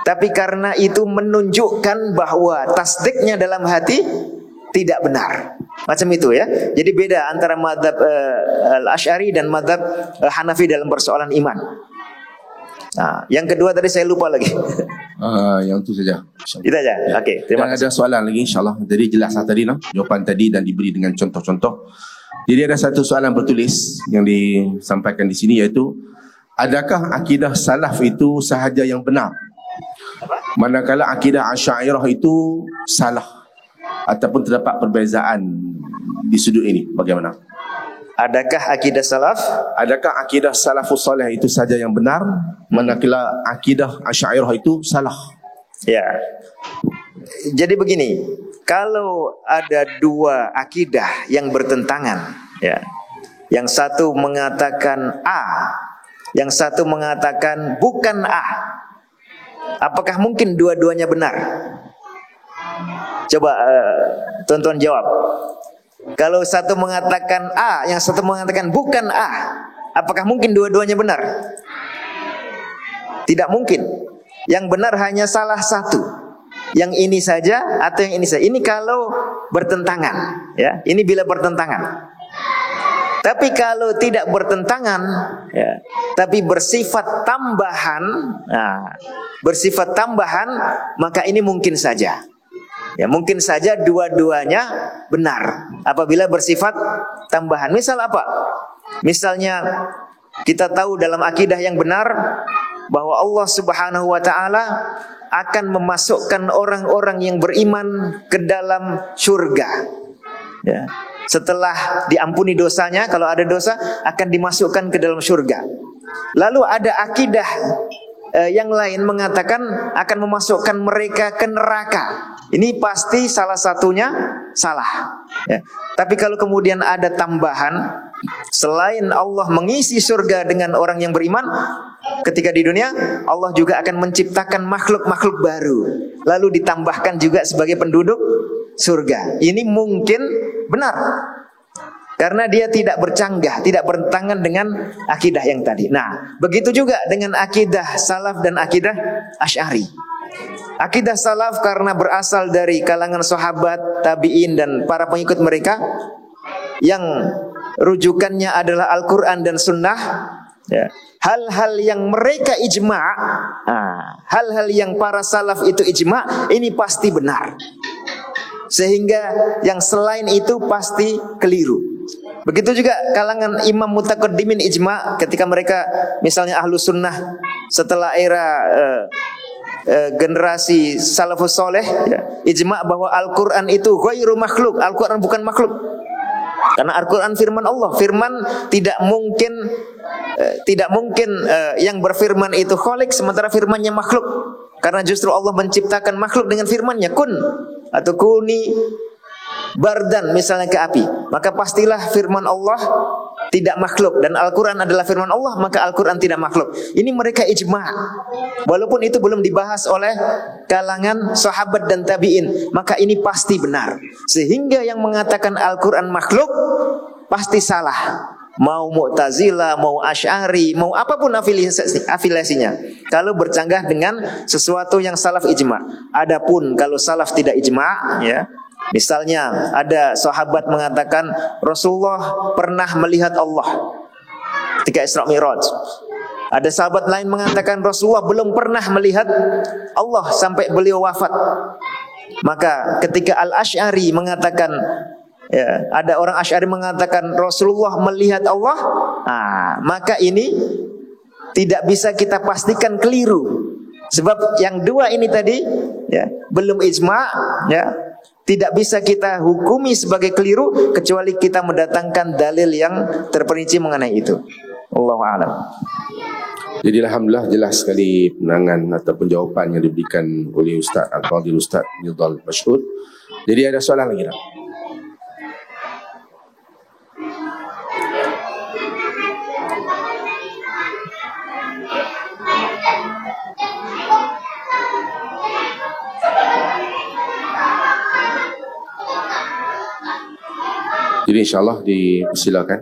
tapi karena itu menunjukkan bahwa tasdiknya dalam hati tidak benar. Macam itu ya. Jadi beda antara mazhab Al-Asy'ari dan mazhab Hanafi dalam persoalan iman. Nah, yang kedua tadi saya lupa lagi. Yang itu saja. Itu aja. Ya. Oke, terima kasih. Ada soalan lagi insya-Allah. Jadi jelas tadi jawapan tadi dan diberi dengan contoh-contoh. Jadi ada satu soalan bertulis yang disampaikan di sini, yaitu adakah akidah salaf itu sahaja yang benar? Manakala akidah Asy'ariyah itu salah ataupun terdapat perbezaan di sudut ini, bagaimana? Adakah akidah salaf? Adakah akidah salafus salih itu saja yang benar? Manakala akidah Asy'ariyah itu salah? Ya. Jadi begini, kalau ada dua akidah yang bertentangan, ya, yang satu mengatakan A, yang satu mengatakan bukan A, apakah mungkin dua-duanya benar? Coba tuan-tuan jawab. Kalau satu mengatakan A, yang satu mengatakan bukan A, apakah mungkin dua-duanya benar? Tidak mungkin. Yang benar hanya salah satu. Yang ini saja atau yang ini saja. Ini kalau bertentangan, ya. Ini bila bertentangan. Tapi kalau tidak bertentangan, ya, tapi bersifat tambahan, nah, bersifat tambahan, maka ini mungkin saja. Ya, mungkin saja dua-duanya benar apabila bersifat tambahan. Misal apa? Misalnya kita tahu dalam akidah yang benar bahwa Allah Subhanahu wa taala akan memasukkan orang-orang yang beriman ke dalam surga. Ya. Setelah diampuni dosanya, kalau ada dosa akan dimasukkan ke dalam surga. Lalu ada akidah yang lain mengatakan akan memasukkan mereka ke neraka. Ini pasti salah satunya salah. Ya. Tapi kalau kemudian ada tambahan, selain Allah mengisi surga dengan orang yang beriman, ketika di dunia Allah juga akan menciptakan makhluk-makhluk baru, lalu ditambahkan juga sebagai penduduk surga. Ini mungkin benar, karena dia tidak bercanggah, tidak bertentangan dengan akidah yang tadi. Nah, begitu juga dengan akidah salaf dan akidah Asy'ari. Akidah salaf karena berasal dari kalangan sahabat, tabi'in dan para pengikut mereka, yang rujukannya adalah Al-Quran dan Sunnah, ya. Hal-hal yang mereka ijma', hal-hal yang para salaf itu ijma', ini pasti benar. Sehingga yang selain itu pasti keliru. Begitu juga kalangan imam mutaqaddimin ijma', ketika mereka misalnya ahlu sunnah setelah era generasi salafus soleh, ya, ijma' bahwa Al-Quran itu ghairu makhluk, Al-Quran bukan makhluk. Karena Al-Quran firman Allah, firman tidak mungkin yang berfirman itu khalik, sementara firmannya makhluk. Karena justru Allah menciptakan makhluk dengan firmannya, kun atau kuni bardan misalnya ke api, maka pastilah firman Allah tidak makhluk, dan Al-Quran adalah firman Allah, maka Al-Quran tidak makhluk. Ini mereka ijma', walaupun itu belum dibahas oleh kalangan sahabat dan tabi'in, maka ini pasti benar. Sehingga yang mengatakan Al-Quran makhluk pasti salah. Mau Mu'tazilah, mau Asy'ari, mau apapun afiliasinya, kalau bercanggah dengan sesuatu yang salaf ijma'. Adapun kalau salaf tidak ijma', ya, Misalnya ada sahabat mengatakan Rasulullah pernah melihat Allah ketika Isra Mi'raj. Ada sahabat lain mengatakan Rasulullah belum pernah melihat Allah sampai beliau wafat. Maka ketika Al-Asy'ari mengatakan, ya, ada orang Asy'ari mengatakan Rasulullah melihat Allah, maka ini tidak bisa kita pastikan keliru. Sebab yang dua ini tadi, ya, belum ijma', ya, tidak bisa kita hukumi sebagai keliru kecuali kita mendatangkan dalil yang terperinci mengenai itu. Allahu a'lam. Jadi alhamdulillah jelas sekali penerangan ataupun jawapan yang diberikan oleh Ustaz Al-Fadhil Ustaz Nidhal Mashhud. Jadi ada soalan lagi tak? Jadi insyaAllah dipersilakan.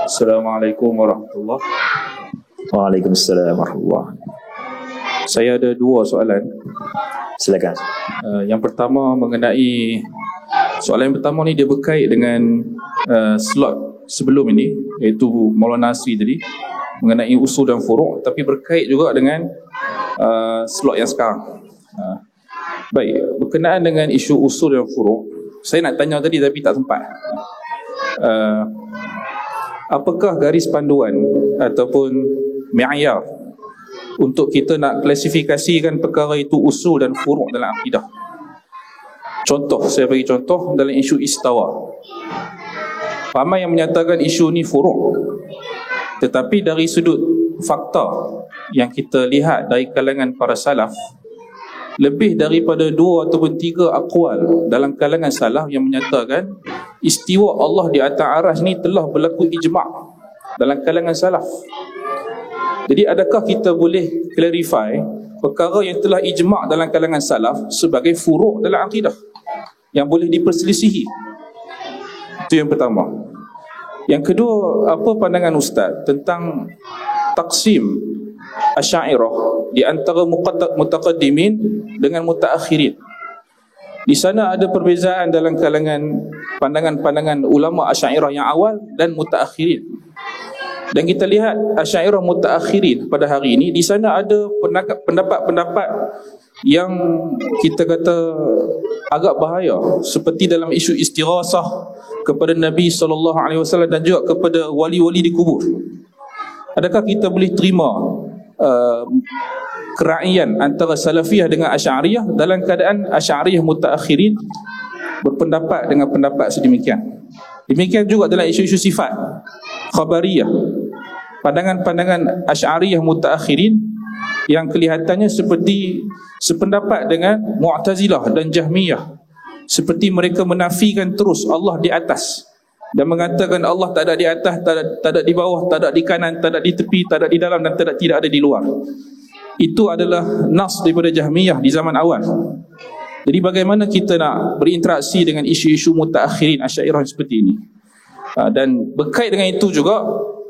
Assalamualaikum warahmatullahi. Waalaikumsalam warahmatullahi. Saya ada dua soalan. Silakan. Yang pertama mengenai soalan yang pertama ni dia berkait dengan slot sebelum ini, iaitu Maulana Nasri tadi mengenai usul dan furu', tapi berkait juga dengan slot yang sekarang. Baik, berkenaan dengan isu usul dan furu', saya nak tanya tadi tapi tak sempat. Apakah garis panduan ataupun mi'yar untuk kita nak klasifikasikan perkara itu usul dan furu' dalam akidah? Contoh, saya bagi contoh dalam isu istawa. Ramai yang menyatakan isu ni furu', tetapi dari sudut fakta yang kita lihat dari kalangan para salaf, lebih daripada 2 ataupun 3 aqwal dalam kalangan salaf yang menyatakan istiwa Allah di atas aras ni telah berlaku ijma' dalam kalangan salaf. Jadi adakah kita boleh clarify perkara yang telah ijma' dalam kalangan salaf sebagai furu' dalam akidah yang boleh diperselisihi? Itu yang pertama. Yang kedua, apa pandangan Ustaz tentang taksim Asy'ariyah di antara mutaqaddimin dengan mutaakhirin? Di sana ada perbezaan dalam kalangan pandangan-pandangan ulama Asy'ariyah yang awal dan mutaakhirin. Dan kita lihat Asy'ariyah mutaakhirin pada hari ini, di sana ada pendapat-pendapat yang kita kata agak bahaya, seperti dalam isu istighasah kepada Nabi SAW dan juga kepada wali-wali di kubur. Adakah kita boleh terima keraian antara Salafiyah dengan Asy'ariyah dalam keadaan Asy'ariyah mutaakhirin berpendapat dengan pendapat sedemikian? Demikian juga dalam isu-isu sifat khabariyah, pandangan-pandangan Asy'ariyah mutaakhirin yang kelihatannya seperti sependapat dengan Mu'tazilah dan Jahmiyah, seperti mereka menafikan terus Allah di atas dan mengatakan Allah tak ada di atas, tak ada di bawah, tak ada di kanan, tak ada di tepi, tak ada di dalam dan tidak ada di luar. Itu adalah nas daripada Jahmiyah di zaman awal. Jadi bagaimana kita nak berinteraksi dengan isu-isu mutaakhirin Asy'ariyah seperti ini? Dan berkait dengan itu juga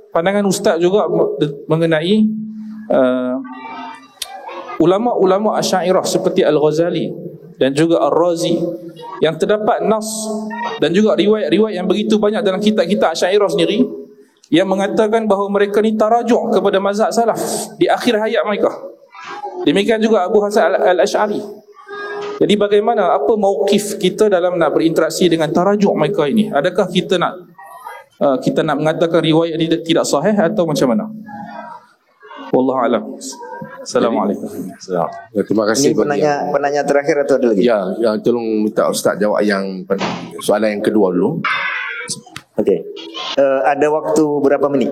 pandangan Ustaz juga mengenai ulama-ulama Asy'ariyah seperti Al-Ghazali dan juga Ar-Razi yang terdapat nas dan juga riwayat-riwayat yang begitu banyak dalam kitab-kitab Asy'ariyah sendiri yang mengatakan bahawa mereka ni tarajuk kepada mazhab salaf di akhir hayat mereka. Demikian juga Abu Hasan Al-Asy'ari. Jadi bagaimana, apa mauqif kita dalam nak berinteraksi dengan tarajuk mereka ini? Adakah kita nak mengatakan riwayat ini tidak sahih atau macam mana? Wallahu a'lam. Assalamualaikum. Terima kasih. Ini penanya terakhir atau ada lagi? Ya, tolong minta Ustaz jawab yang soalan yang kedua dulu. Okey. Ada waktu berapa menit?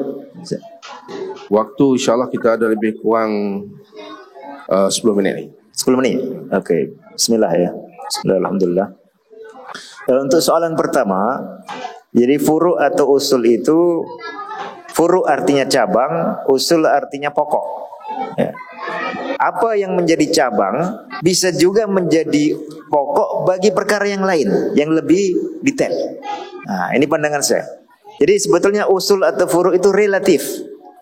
Waktu insyaAllah kita ada lebih kurang 10 minit ni. 10 menit. Okey. Bismillah ya. Bismillah, alhamdulillah. Untuk soalan pertama, jadi furu' atau usul itu, furu' artinya cabang, usul artinya pokok. Ya. Apa yang menjadi cabang bisa juga menjadi pokok bagi perkara yang lain yang lebih detail. Nah, ini pandangan saya. Jadi sebetulnya usul atau furu' itu relatif.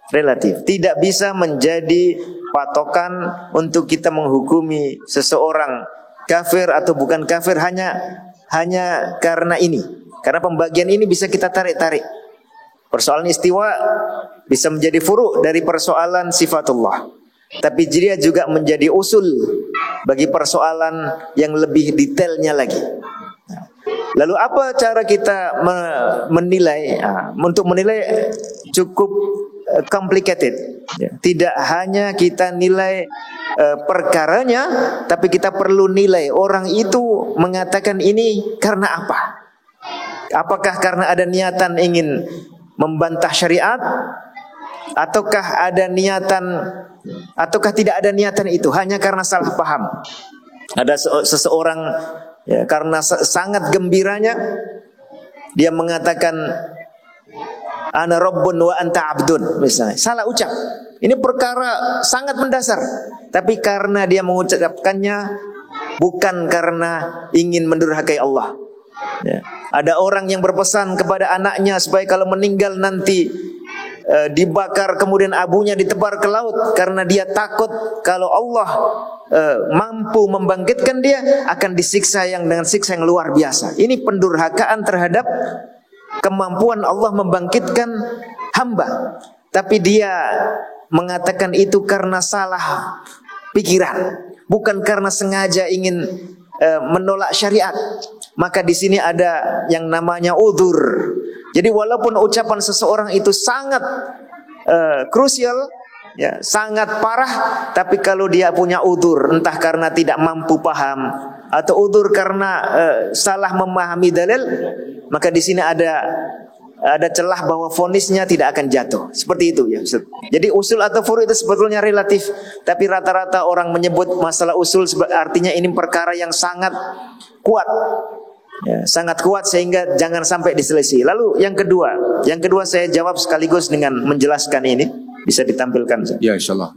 Tidak bisa menjadi patokan untuk kita menghukumi seseorang kafir atau bukan kafir hanya karena ini. Karena pembagian ini bisa kita tarik-tarik. Persoalan istiwa bisa menjadi furu' dari persoalan sifatullah. Tapi dia juga menjadi usul bagi persoalan yang lebih detailnya lagi. Lalu apa cara kita menilai? Untuk menilai cukup complicated. Tidak hanya kita nilai perkaranya, tapi kita perlu nilai orang itu mengatakan ini karena apa? Apakah karena ada niatan ingin membantah syariat, ataukah tidak ada niatan itu hanya karena salah paham? Ada seseorang karena sangat gembiranya dia mengatakan ana rabbun wa anta abdun, misalnya salah ucap. Ini perkara sangat mendasar, tapi karena dia mengucapkannya bukan karena ingin mendurhakai Allah. Ada orang yang berpesan kepada anaknya supaya kalau meninggal nanti dibakar, kemudian abunya ditebar ke laut, karena dia takut kalau Allah mampu membangkitkan dia akan disiksa dengan siksa yang luar biasa. Ini pendurhakaan terhadap kemampuan Allah membangkitkan hamba. Tapi dia mengatakan itu karena salah pikiran, bukan karena sengaja ingin menolak syariat. Maka di sini ada yang namanya udzur. Jadi walaupun ucapan seseorang itu sangat krusial, sangat parah, tapi kalau dia punya udzur, entah karena tidak mampu paham atau udzur karena salah memahami dalil, maka di sini ada celah bahwa vonisnya tidak akan jatuh. Seperti itu ya Ustaz. Jadi usul atau furu itu sebetulnya relatif, tapi rata-rata orang menyebut masalah usul artinya ini perkara yang sangat kuat. Sangat kuat sehingga jangan sampai diselisih. Lalu yang kedua saya jawab sekaligus dengan menjelaskan ini. Bisa ditampilkan. Ya, insyaallah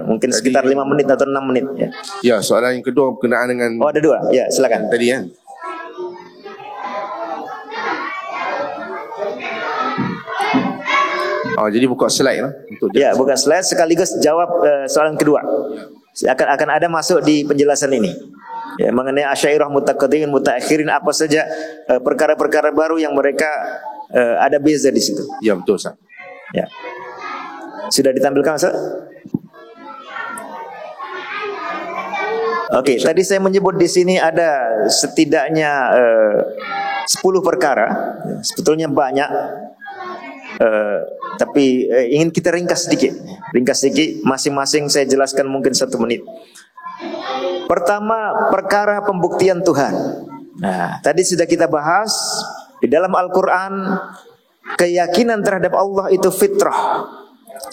mungkin sekitar 5 menit atau 6 menit ya. Ya, soalan yang kedua berkenaan dengan ada 2. Ya, silakan. Tadi kan. Jadi buka slide untuk buka slide sekaligus jawab soalan kedua. Akan ada masuk di penjelasan ini. Mengenai Asy'ariyah mutaqaddimin mutaakhirin, apa saja perkara-perkara baru yang mereka ada beza di situ. Ya, betul Ustaz. Ya. Sudah ditampilkan Ustaz? Oke, tadi saya menyebut di sini ada setidaknya 10 perkara. Sebetulnya banyak. Tapi ingin kita ringkas sedikit, masing-masing saya jelaskan mungkin 1 menit. Pertama, perkara pembuktian Tuhan. Nah, tadi sudah kita bahas di dalam Al-Quran, keyakinan terhadap Allah itu fitrah.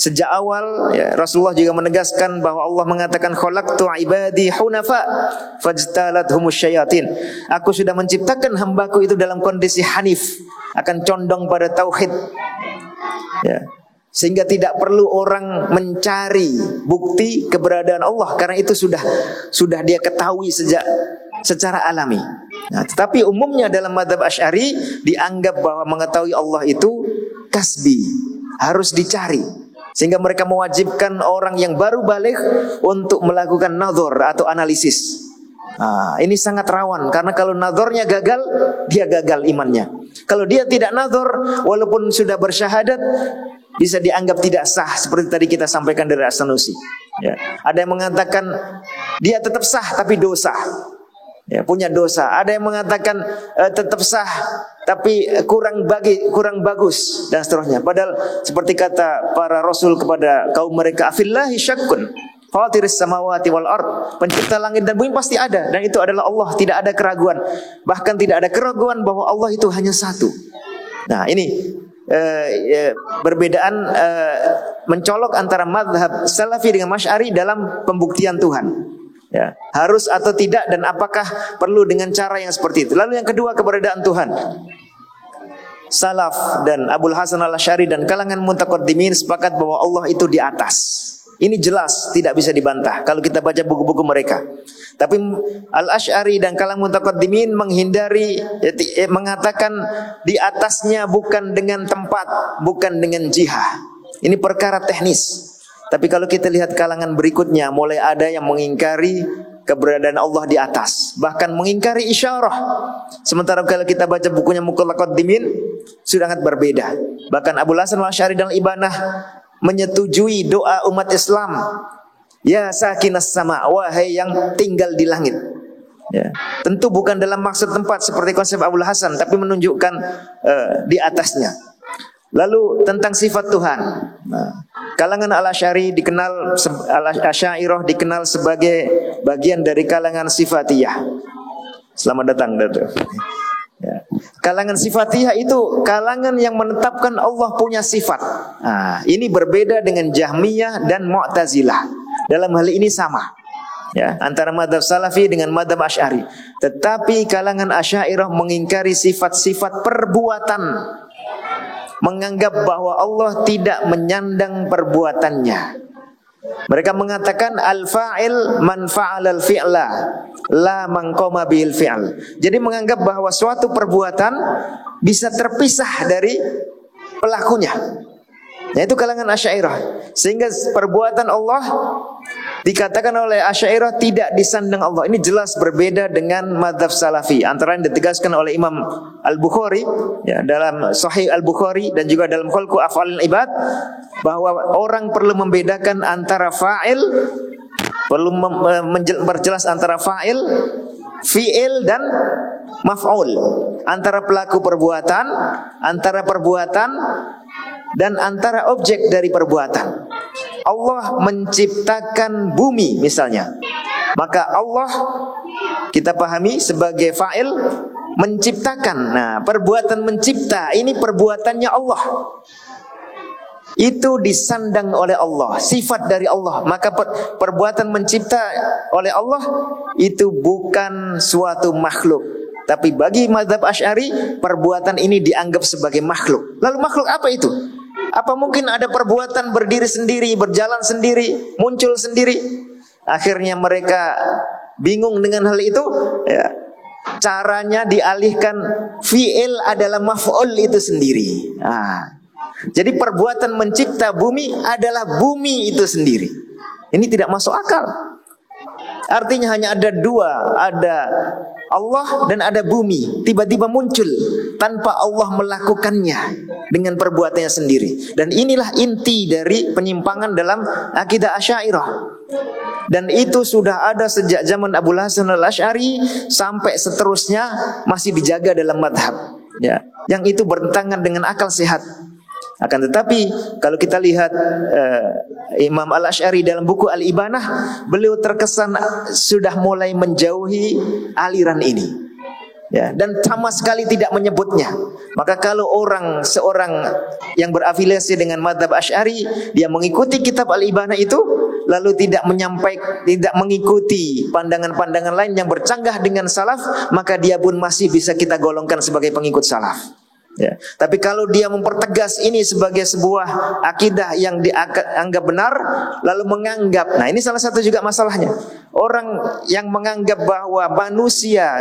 Sejak awal Rasulullah juga menegaskan bahwa Allah mengatakan khalaqtu ibadi hunafa fajtalathumus syayatin. Aku sudah menciptakan hambaku itu dalam kondisi hanif, akan condong pada tauhid. Sehingga tidak perlu orang mencari bukti keberadaan Allah, karena itu sudah dia ketahui sejak secara alami. Nah, tetapi umumnya dalam mazhab Asy'ari dianggap bahwa mengetahui Allah itu kasbi, harus dicari. Sehingga mereka mewajibkan orang yang baru baligh untuk melakukan nadhar atau analisis. Ini sangat rawan, karena kalau nadharnya gagal, dia gagal imannya. Kalau dia tidak nadhar, walaupun sudah bersyahadat, bisa dianggap tidak sah, seperti tadi kita sampaikan dari As-Sanusi. Ada yang mengatakan dia tetap sah tapi dosa, punya dosa. Ada yang mengatakan tetap sah tapi kurang bagus dan seterusnya. Padahal seperti kata para rasul kepada kaum mereka, afillahi syakkun fatiris samawati wal ard, pencipta langit dan bumi pasti ada, dan itu adalah Allah, tidak ada keraguan. Bahkan tidak ada keraguan bahwa Allah itu hanya satu. Nah, ini perbedaan mencolok antara mazhab Salafi dengan Asy'ari dalam pembuktian Tuhan. Harus atau tidak, dan apakah perlu dengan cara yang seperti itu. Lalu yang kedua, keberadaan Tuhan. Salaf dan Abul Hasan al-Asy'ari dan kalangan mutaqaddimin sepakat bahwa Allah itu di atas. Ini jelas, tidak bisa dibantah kalau kita baca buku-buku mereka. Tapi Al-Asy'ari dan kalangan mutaqaddimin menghindari, mengatakan di atasnya bukan dengan tempat, bukan dengan jihah. Ini perkara teknis. Tapi kalau kita lihat kalangan berikutnya, mulai ada yang mengingkari keberadaan Allah di atas, bahkan mengingkari isyarah. Sementara kalau kita baca bukunya Muqallaqad-Dimin, sudah sangat berbeda. Bahkan Abu Hasan al-Asy'ari dalam Ibanah menyetujui doa umat Islam, ya sakinas sama, wahai yang tinggal di langit. Ya. Tentu bukan dalam maksud tempat seperti konsep Abu Hasan, tapi menunjukkan di atasnya. Lalu tentang sifat Tuhan. Nah, kalangan Al-Asy'ari dikenal, Al-Asy'ariyah dikenal sebagai bagian dari kalangan Sifatiyah. Selamat datang, Dato'. Ya. Kalangan Sifatiyah itu kalangan yang menetapkan Allah punya sifat. Nah, ini berbeda dengan Jahmiyah dan Mu'tazilah. Dalam hal ini sama. Ya, antara madhab Salafi dengan madhab Asy'ari. Tetapi kalangan Asy'ariyah mengingkari sifat-sifat perbuatan, menganggap bahwa Allah tidak menyandang perbuatannya. Mereka mengatakan al-fa'il man fa'alal fi'la la man qama bil fi'l. Jadi menganggap bahwa suatu perbuatan bisa terpisah dari pelakunya. Nah, itu kalangan Asy'ariyah. Sehingga perbuatan Allah dikatakan oleh Asy'ariyah tidak disandang Allah. Ini jelas berbeda dengan mazhab Salafi. Antara yang ditegaskan oleh Imam Al-Bukhari, ya, dalam Sahih Al-Bukhari dan juga dalam Khalqu Af'alil Ibad, bahwa orang perlu membedakan antara fa'il, perlu memperjelas antara fa'il, fi'il dan maf'ul, antara pelaku perbuatan, antara perbuatan dan antara objek dari perbuatan. Allah menciptakan bumi misalnya, maka Allah kita pahami sebagai fa'il, menciptakan. Nah, perbuatan mencipta ini perbuatannya Allah, itu disandang oleh Allah, sifat dari Allah. Maka perbuatan mencipta oleh Allah itu bukan suatu makhluk. Tapi bagi mazhab Asy'ari, perbuatan ini dianggap sebagai makhluk. Lalu makhluk apa itu? Apa mungkin ada perbuatan berdiri sendiri, berjalan sendiri, muncul sendiri? Akhirnya mereka bingung dengan hal itu, ya. Caranya dialihkan fi'il adalah maf'ul itu sendiri. Nah, jadi perbuatan mencipta bumi adalah bumi itu sendiri. Ini tidak masuk akal. Artinya hanya ada dua, ada Allah dan ada bumi, tiba-tiba muncul tanpa Allah melakukannya dengan perbuatannya sendiri. Dan inilah inti dari penyimpangan dalam akidah Asy'ariyah. Dan itu sudah ada sejak zaman Abu Hasan al-Asy'ari sampai seterusnya, masih dijaga dalam madhab, ya, yang itu bertentangan dengan akal sehat. Akan tetapi kalau kita lihat Imam Al-Asy'ari dalam buku Al-Ibanah, beliau terkesan sudah mulai menjauhi aliran ini, ya, dan sama sekali tidak menyebutnya. Maka kalau seorang yang berafiliasi dengan mazhab Asy'ari, dia mengikuti kitab Al-Ibanah itu, lalu tidak mengikuti pandangan-pandangan lain yang bercanggah dengan salaf, maka dia pun masih bisa kita golongkan sebagai pengikut salaf. Ya. Tapi kalau dia mempertegas ini sebagai sebuah akidah yang dianggap benar, lalu menganggap, nah ini salah satu juga masalahnya, orang yang menganggap bahwa manusia,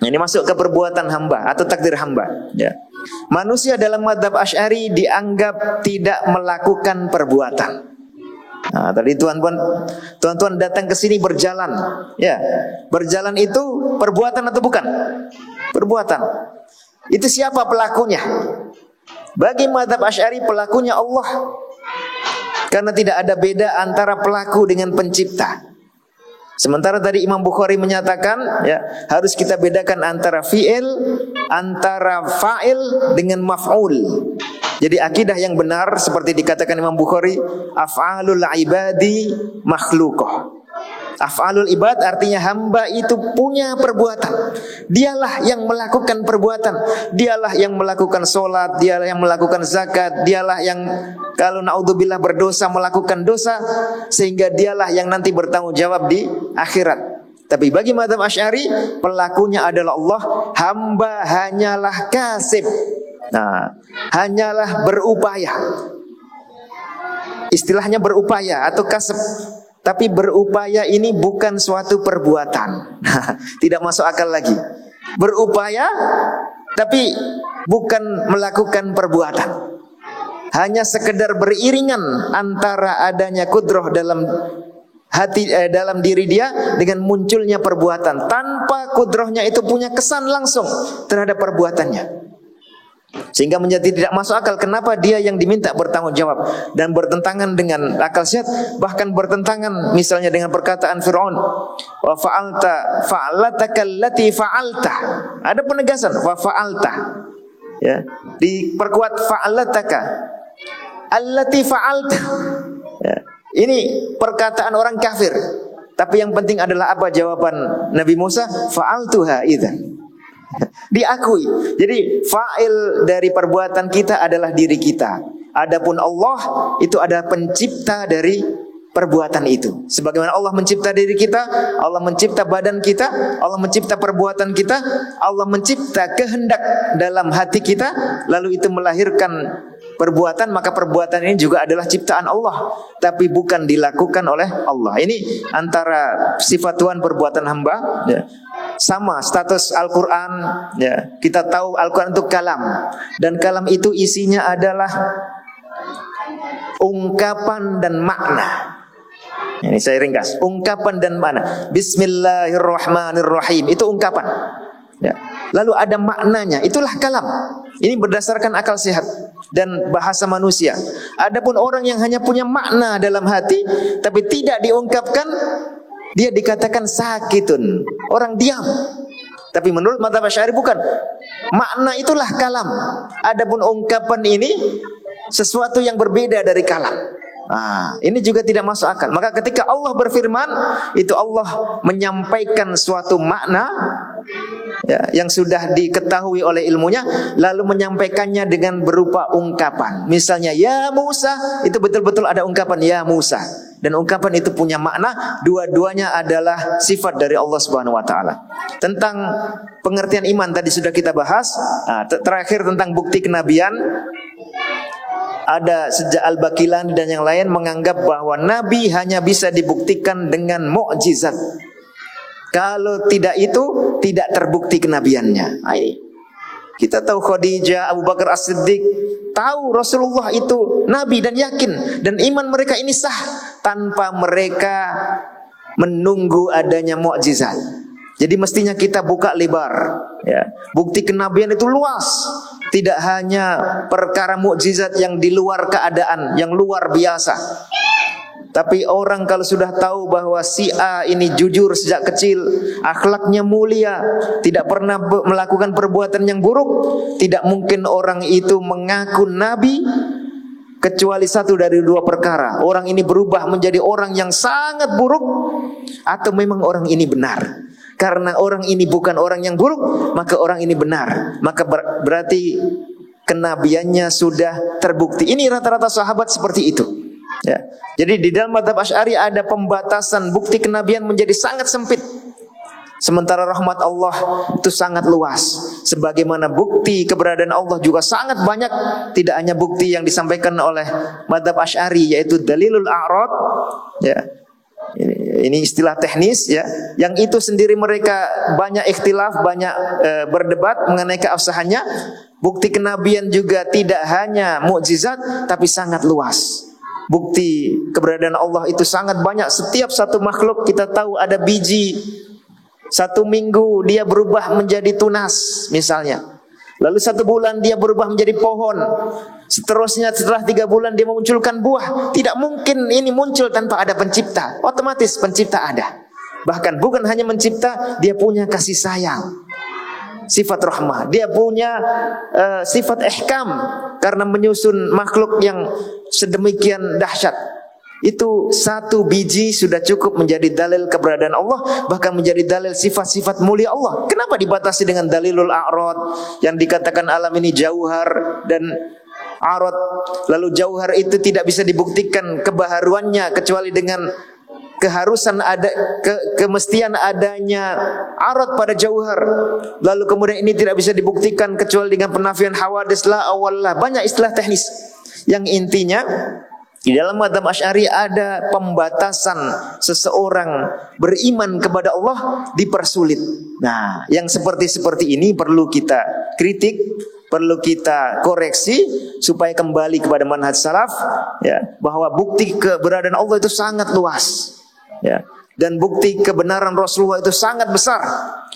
ini masuk ke perbuatan hamba atau takdir hamba, ya. Manusia dalam mazhab Asy'ari dianggap tidak melakukan perbuatan. Nah, tadi tuan-tuan datang ke sini berjalan, ya, berjalan itu perbuatan atau bukan? Perbuatan. Itu siapa pelakunya? Bagi mazhab Asy'ari pelakunya Allah. Karena tidak ada beda antara pelaku dengan pencipta. Sementara tadi Imam Bukhari menyatakan, ya, harus kita bedakan antara fi'il, antara fa'il dengan maf'ul. Jadi akidah yang benar seperti dikatakan Imam Bukhari, af'alul ibadi makhluqah. Af'alul ibad artinya hamba itu punya perbuatan. Dialah yang melakukan perbuatan. Dialah yang melakukan sholat, dialah yang melakukan zakat, dialah yang kalau naudzubillah berdosa melakukan dosa, sehingga dialah yang nanti bertanggung jawab di akhirat. Tapi bagi mazhab Asy'ari, pelakunya adalah Allah, hamba hanyalah kasib. Nah, hanyalah berupaya. Istilahnya berupaya atau kasab. Tapi berupaya ini bukan suatu perbuatan. Tidak masuk akal lagi. Berupaya tapi bukan melakukan perbuatan. hanya sekedar beriringan antara adanya kudrah dalam hati, dalam diri dia dengan munculnya perbuatan, tanpa kudrahnya itu punya kesan langsung terhadap perbuatannya. Sehingga menjadi tidak masuk akal kenapa dia yang diminta bertanggung jawab, dan bertentangan dengan akal sehat, bahkan bertentangan misalnya dengan perkataan Fir'aun, wa fa'alta fa'alataka allati fa'alta. Ada penegasan wa fa'alta, ya, diperkuat fa'alataka allati fa'alta, ya. Ini perkataan orang kafir, tapi yang penting adalah apa jawaban Nabi Musa? Fa'altuha idzan. Diakui. Jadi fa'il dari perbuatan kita adalah diri kita. Adapun Allah itu adalah pencipta dari perbuatan itu. Sebagaimana Allah mencipta diri kita, Allah mencipta badan kita, Allah mencipta perbuatan kita, Allah mencipta kehendak dalam hati kita, lalu itu melahirkan perbuatan, maka perbuatan ini juga adalah ciptaan Allah, tapi bukan dilakukan oleh Allah. Ini antara sifat Tuhan perbuatan hamba, ya. Sama status Al-Quran, ya. Kita tahu Al-Quran itu kalam, dan kalam itu isinya adalah ungkapan dan makna. Ini saya ringkas, ungkapan dan makna. Bismillahirrahmanirrahim, itu ungkapan, ya. Lalu ada maknanya, itulah kalam. Ini berdasarkan akal sehat dan bahasa manusia. Adapun orang yang hanya punya makna dalam hati tapi tidak diungkapkan, dia dikatakan sakitun, orang diam. Tapi menurut mazhab Asy'ari bukan. Makna itulah kalam. Adapun ungkapan ini sesuatu yang berbeda dari kalam. Ini juga tidak masuk akal. Maka ketika Allah berfirman, itu Allah menyampaikan suatu makna, ya, yang sudah diketahui oleh ilmunya, lalu menyampaikannya dengan berupa ungkapan. Misalnya ya Musa, itu betul-betul ada ungkapan ya Musa, dan ungkapan itu punya makna. Dua-duanya adalah sifat dari Allah Subhanahu wa taala. Tentang pengertian iman tadi sudah kita bahas. Terakhir tentang bukti kenabian, ada sejak Al-Baqilani dan yang lain menganggap bahwa Nabi hanya bisa dibuktikan dengan mukjizat. Kalau tidak itu, tidak terbukti kenabiannya. Kita tahu Khadijah, Abu Bakar As-Siddiq tahu Rasulullah itu Nabi dan yakin, dan iman mereka ini sah tanpa mereka menunggu adanya mukjizat. Jadi mestinya kita buka lebar, ya. Bukti kenabian itu luas. Tidak hanya perkara mukjizat yang di luar keadaan, yang luar biasa. Tapi orang kalau sudah tahu bahwa si A ini jujur sejak kecil, akhlaknya mulia, tidak pernah melakukan perbuatan yang buruk, tidak mungkin orang itu mengaku nabi kecuali satu dari dua perkara. Orang ini berubah menjadi orang yang sangat buruk, atau memang orang ini benar. Karena orang ini bukan orang yang buruk, maka orang ini benar. Maka berarti kenabiannya sudah terbukti. Ini rata-rata sahabat seperti itu, ya. Jadi di dalam mazhab Asy'ari ada pembatasan bukti kenabian menjadi sangat sempit. Sementara rahmat Allah itu sangat luas. Sebagaimana bukti keberadaan Allah juga sangat banyak. Tidak hanya bukti yang disampaikan oleh mazhab Asy'ari, yaitu dalilul a'rad, ya. Ini istilah teknis, ya, yang itu sendiri mereka banyak ikhtilaf, banyak berdebat mengenai keabsahannya. Bukti kenabian juga tidak hanya mukjizat, tapi sangat luas. Bukti keberadaan Allah itu sangat banyak. Setiap satu makhluk kita tahu ada biji. 1 minggu dia berubah menjadi tunas misalnya. Lalu 1 bulan dia berubah menjadi pohon. Seterusnya setelah 3 bulan dia memunculkan buah. Tidak mungkin ini muncul tanpa ada pencipta. Otomatis pencipta ada. Bahkan bukan hanya mencipta, dia punya kasih sayang, sifat rahmah. Dia punya sifat ihkam, karena menyusun makhluk yang sedemikian dahsyat. Itu 1 biji sudah cukup menjadi dalil keberadaan Allah, bahkan menjadi dalil sifat-sifat mulia Allah. Kenapa dibatasi dengan dalilul a'rad yang dikatakan alam ini jauhar dan a'rad? Lalu jauhar itu tidak bisa dibuktikan kebaharuannya kecuali dengan keharusan kemestian adanya a'rad pada jauhar. Lalu kemudian ini tidak bisa dibuktikan kecuali dengan penafian hawadis la awallah. Banyak istilah teknis. Yang intinya di dalam mazhab Asy'ari ada pembatasan seseorang beriman kepada Allah dipersulit. Nah, yang seperti ini perlu kita kritik, perlu kita koreksi supaya kembali kepada manhaj salaf, ya, bahwa bukti keberadaan Allah itu sangat luas, ya, dan bukti kebenaran Rasulullah itu sangat besar,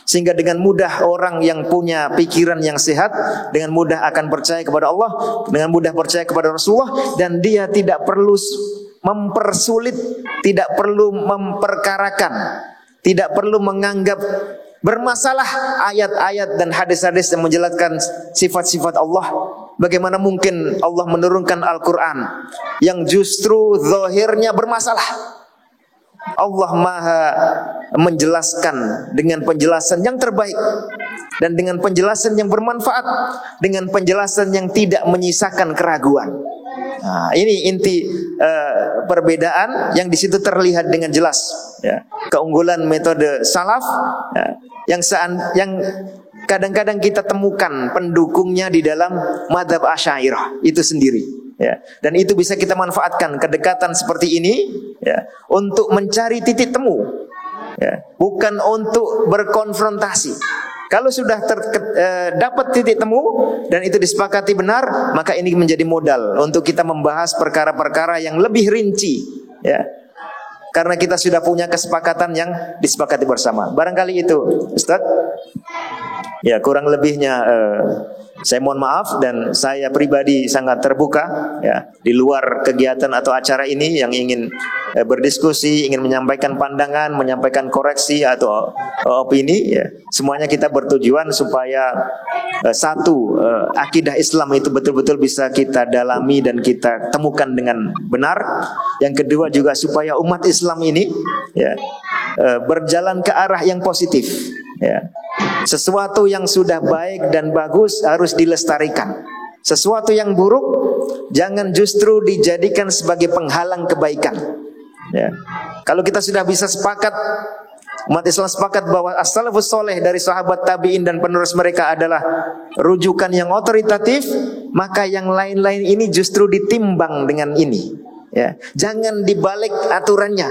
sehingga dengan mudah orang yang punya pikiran yang sehat dengan mudah akan percaya kepada Allah, dengan mudah percaya kepada Rasulullah, dan dia tidak perlu mempersulit, tidak perlu memperkarakan, tidak perlu menganggap bermasalah ayat-ayat dan hadis-hadis yang menjelaskan sifat-sifat Allah. Bagaimana mungkin Allah menurunkan Al-Quran yang justru zahirnya bermasalah? Allah Maha menjelaskan dengan penjelasan yang terbaik dan dengan penjelasan yang bermanfaat, dengan penjelasan yang tidak menyisakan keraguan. Nah, ini inti perbedaan yang di situ terlihat dengan jelas, ya. Keunggulan metode salaf, ya, yang kadang-kadang kita temukan pendukungnya di dalam mazhab Asy'ariyah itu sendiri, ya. Dan itu bisa kita manfaatkan kedekatan seperti ini, ya, untuk mencari titik temu, ya, bukan untuk berkonfrontasi. Kalau sudah dapat titik temu dan itu disepakati benar, maka ini menjadi modal untuk kita membahas perkara-perkara yang lebih rinci, ya. Karena kita sudah punya kesepakatan yang disepakati bersama. Barangkali itu, Ustaz. Ya, kurang lebihnya saya mohon maaf, dan saya pribadi sangat terbuka, ya, di luar kegiatan atau acara ini yang ingin berdiskusi, ingin menyampaikan pandangan, menyampaikan koreksi atau opini, ya. Semuanya kita bertujuan supaya satu, akidah Islam itu betul-betul bisa kita dalami dan kita temukan dengan benar. Yang kedua juga supaya umat Islam ini, ya, berjalan ke arah yang positif, ya. Sesuatu yang sudah baik dan bagus harus dilestarikan. Sesuatu yang buruk jangan justru dijadikan sebagai penghalang kebaikan, ya. Kalau kita sudah bisa sepakat, umat Islam sepakat bahwa as-salafus soleh dari sahabat tabi'in dan penerus mereka adalah rujukan yang otoritatif, maka yang lain-lain ini justru ditimbang dengan ini, ya. Jangan dibalik aturannya.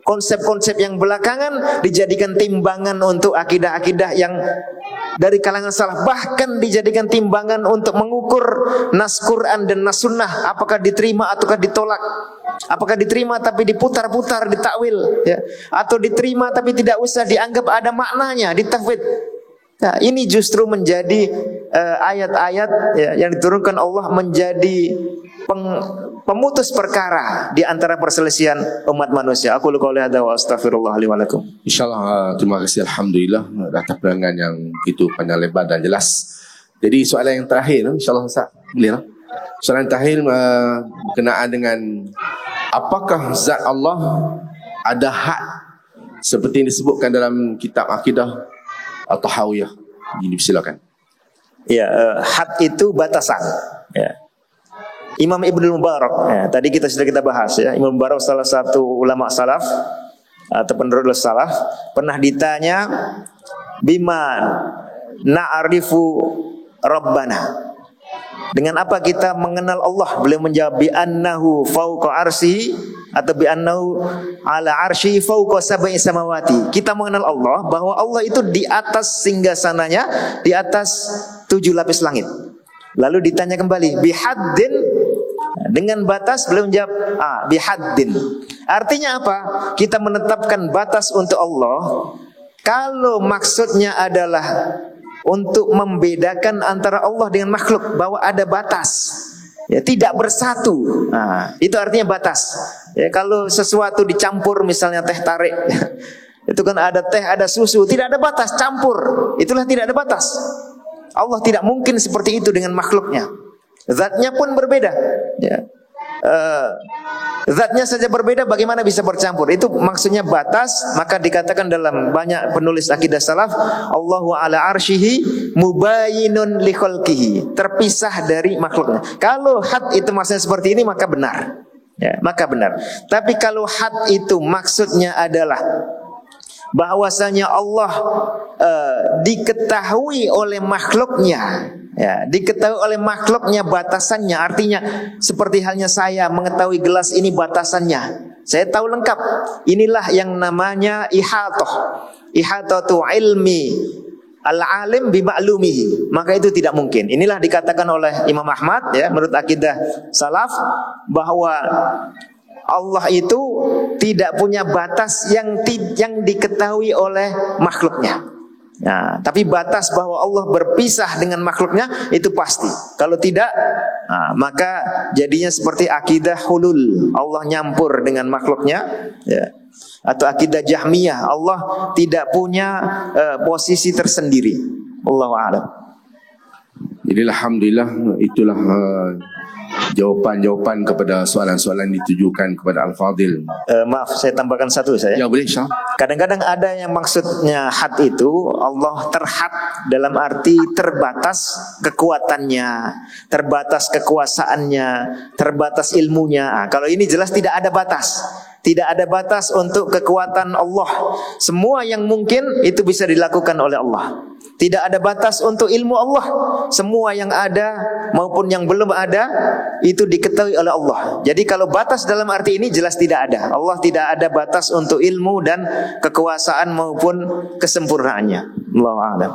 Konsep-konsep yang belakangan dijadikan timbangan untuk akidah-akidah yang dari kalangan salaf, bahkan dijadikan timbangan untuk mengukur nas Quran dan nas sunnah, apakah diterima ataukah ditolak, apakah diterima tapi diputar-putar, ditakwil, ya, atau diterima tapi tidak usah dianggap ada maknanya, ditafwid. Nah, ini justru menjadi ayat-ayat, ya, yang diturunkan Allah menjadi pemutus perkara di antara perselisihan umat manusia. Aku qouli hadza wa astaghfirullah li wa lakum. InsyaAllah, terima kasih, Alhamdulillah atas penerangan yang begitu panjang lebar dan jelas. Jadi soalan yang terakhir, insyaAllah Ustaz, boleh lah. Soalan terakhir berkenaan dengan apakah zat Allah ada had seperti yang disebutkan dalam kitab akidah At-Tahawiyah. Ini silakan. Ya, had itu batasan, ya. Imam Ibnu Mubarak, ya, tadi kita bahas, ya. Imam Mubarak salah satu ulama salaf atau penerus salaf, pernah ditanya, bima na'arifu Rabbana, dengan apa kita mengenal Allah? Beliau menjawab, bi annahu fauqa arsy atau bi annahu ala arsy fauqa sab'i samawati. Kita mengenal Allah bahwa Allah itu di atas singgasananya, di atas 7 lapis langit. Lalu ditanya kembali, bihaddin, dengan batas, beliau menjawab, bihaddin. Artinya apa? Kita menetapkan batas untuk Allah kalau maksudnya adalah untuk membedakan antara Allah dengan makhluk, bahwa ada batas, ya, tidak bersatu. Nah, itu artinya batas. Ya, kalau sesuatu dicampur, misalnya teh tarik, itu kan ada teh, ada susu, tidak ada batas, campur. Itulah tidak ada batas. Allah tidak mungkin seperti itu dengan makhluknya. Zatnya pun berbeda, ya. Zatnya saja berbeda, bagaimana bisa bercampur? Itu maksudnya batas. Maka dikatakan dalam banyak penulis akidah salaf, Allahu ala arsyihi mubayinun li khalqihi, terpisah dari makhluknya. Kalau had itu maksudnya seperti ini, maka benar, ya, maka benar. Tapi kalau had itu maksudnya adalah bahwasanya Allah diketahui oleh makhluknya, ya, diketahui oleh makhluknya batasannya. Artinya seperti halnya saya mengetahui gelas ini batasannya, saya tahu lengkap. Inilah yang namanya ihatah, ihatatu ilmi al-alim bima'lumihi, maka itu tidak mungkin. Inilah dikatakan oleh Imam Ahmad ya, menurut akidah salaf, bahwa Allah itu tidak punya batas yang diketahui oleh makhluknya. Nah, tapi batas bahwa Allah berpisah dengan makhluknya itu pasti. Kalau tidak, maka jadinya seperti akidah hulul, Allah nyampur dengan makhluknya, ya. Atau akidah Jahmiyah, Allah tidak punya posisi tersendiri. Allahu a'lam. Jadi alhamdulillah itulah jawapan-jawapan kepada soalan-soalan ditujukan kepada Al-Fadil. Maaf, saya tambahkan satu saya. Ya boleh, insya. Kadang-kadang ada yang maksudnya had itu Allah terhad dalam arti terbatas kekuatannya, terbatas kekuasaannya, terbatas ilmunya. Kalau ini jelas tidak ada batas. Tidak ada batas untuk kekuatan Allah. Semua yang mungkin itu bisa dilakukan oleh Allah. Tidak ada batas untuk ilmu Allah. Semua yang ada maupun yang belum ada itu diketahui oleh Allah. Jadi kalau batas dalam arti ini jelas tidak ada. Allah tidak ada batas untuk ilmu dan kekuasaan maupun kesempurnaannya. Allahu a'lam.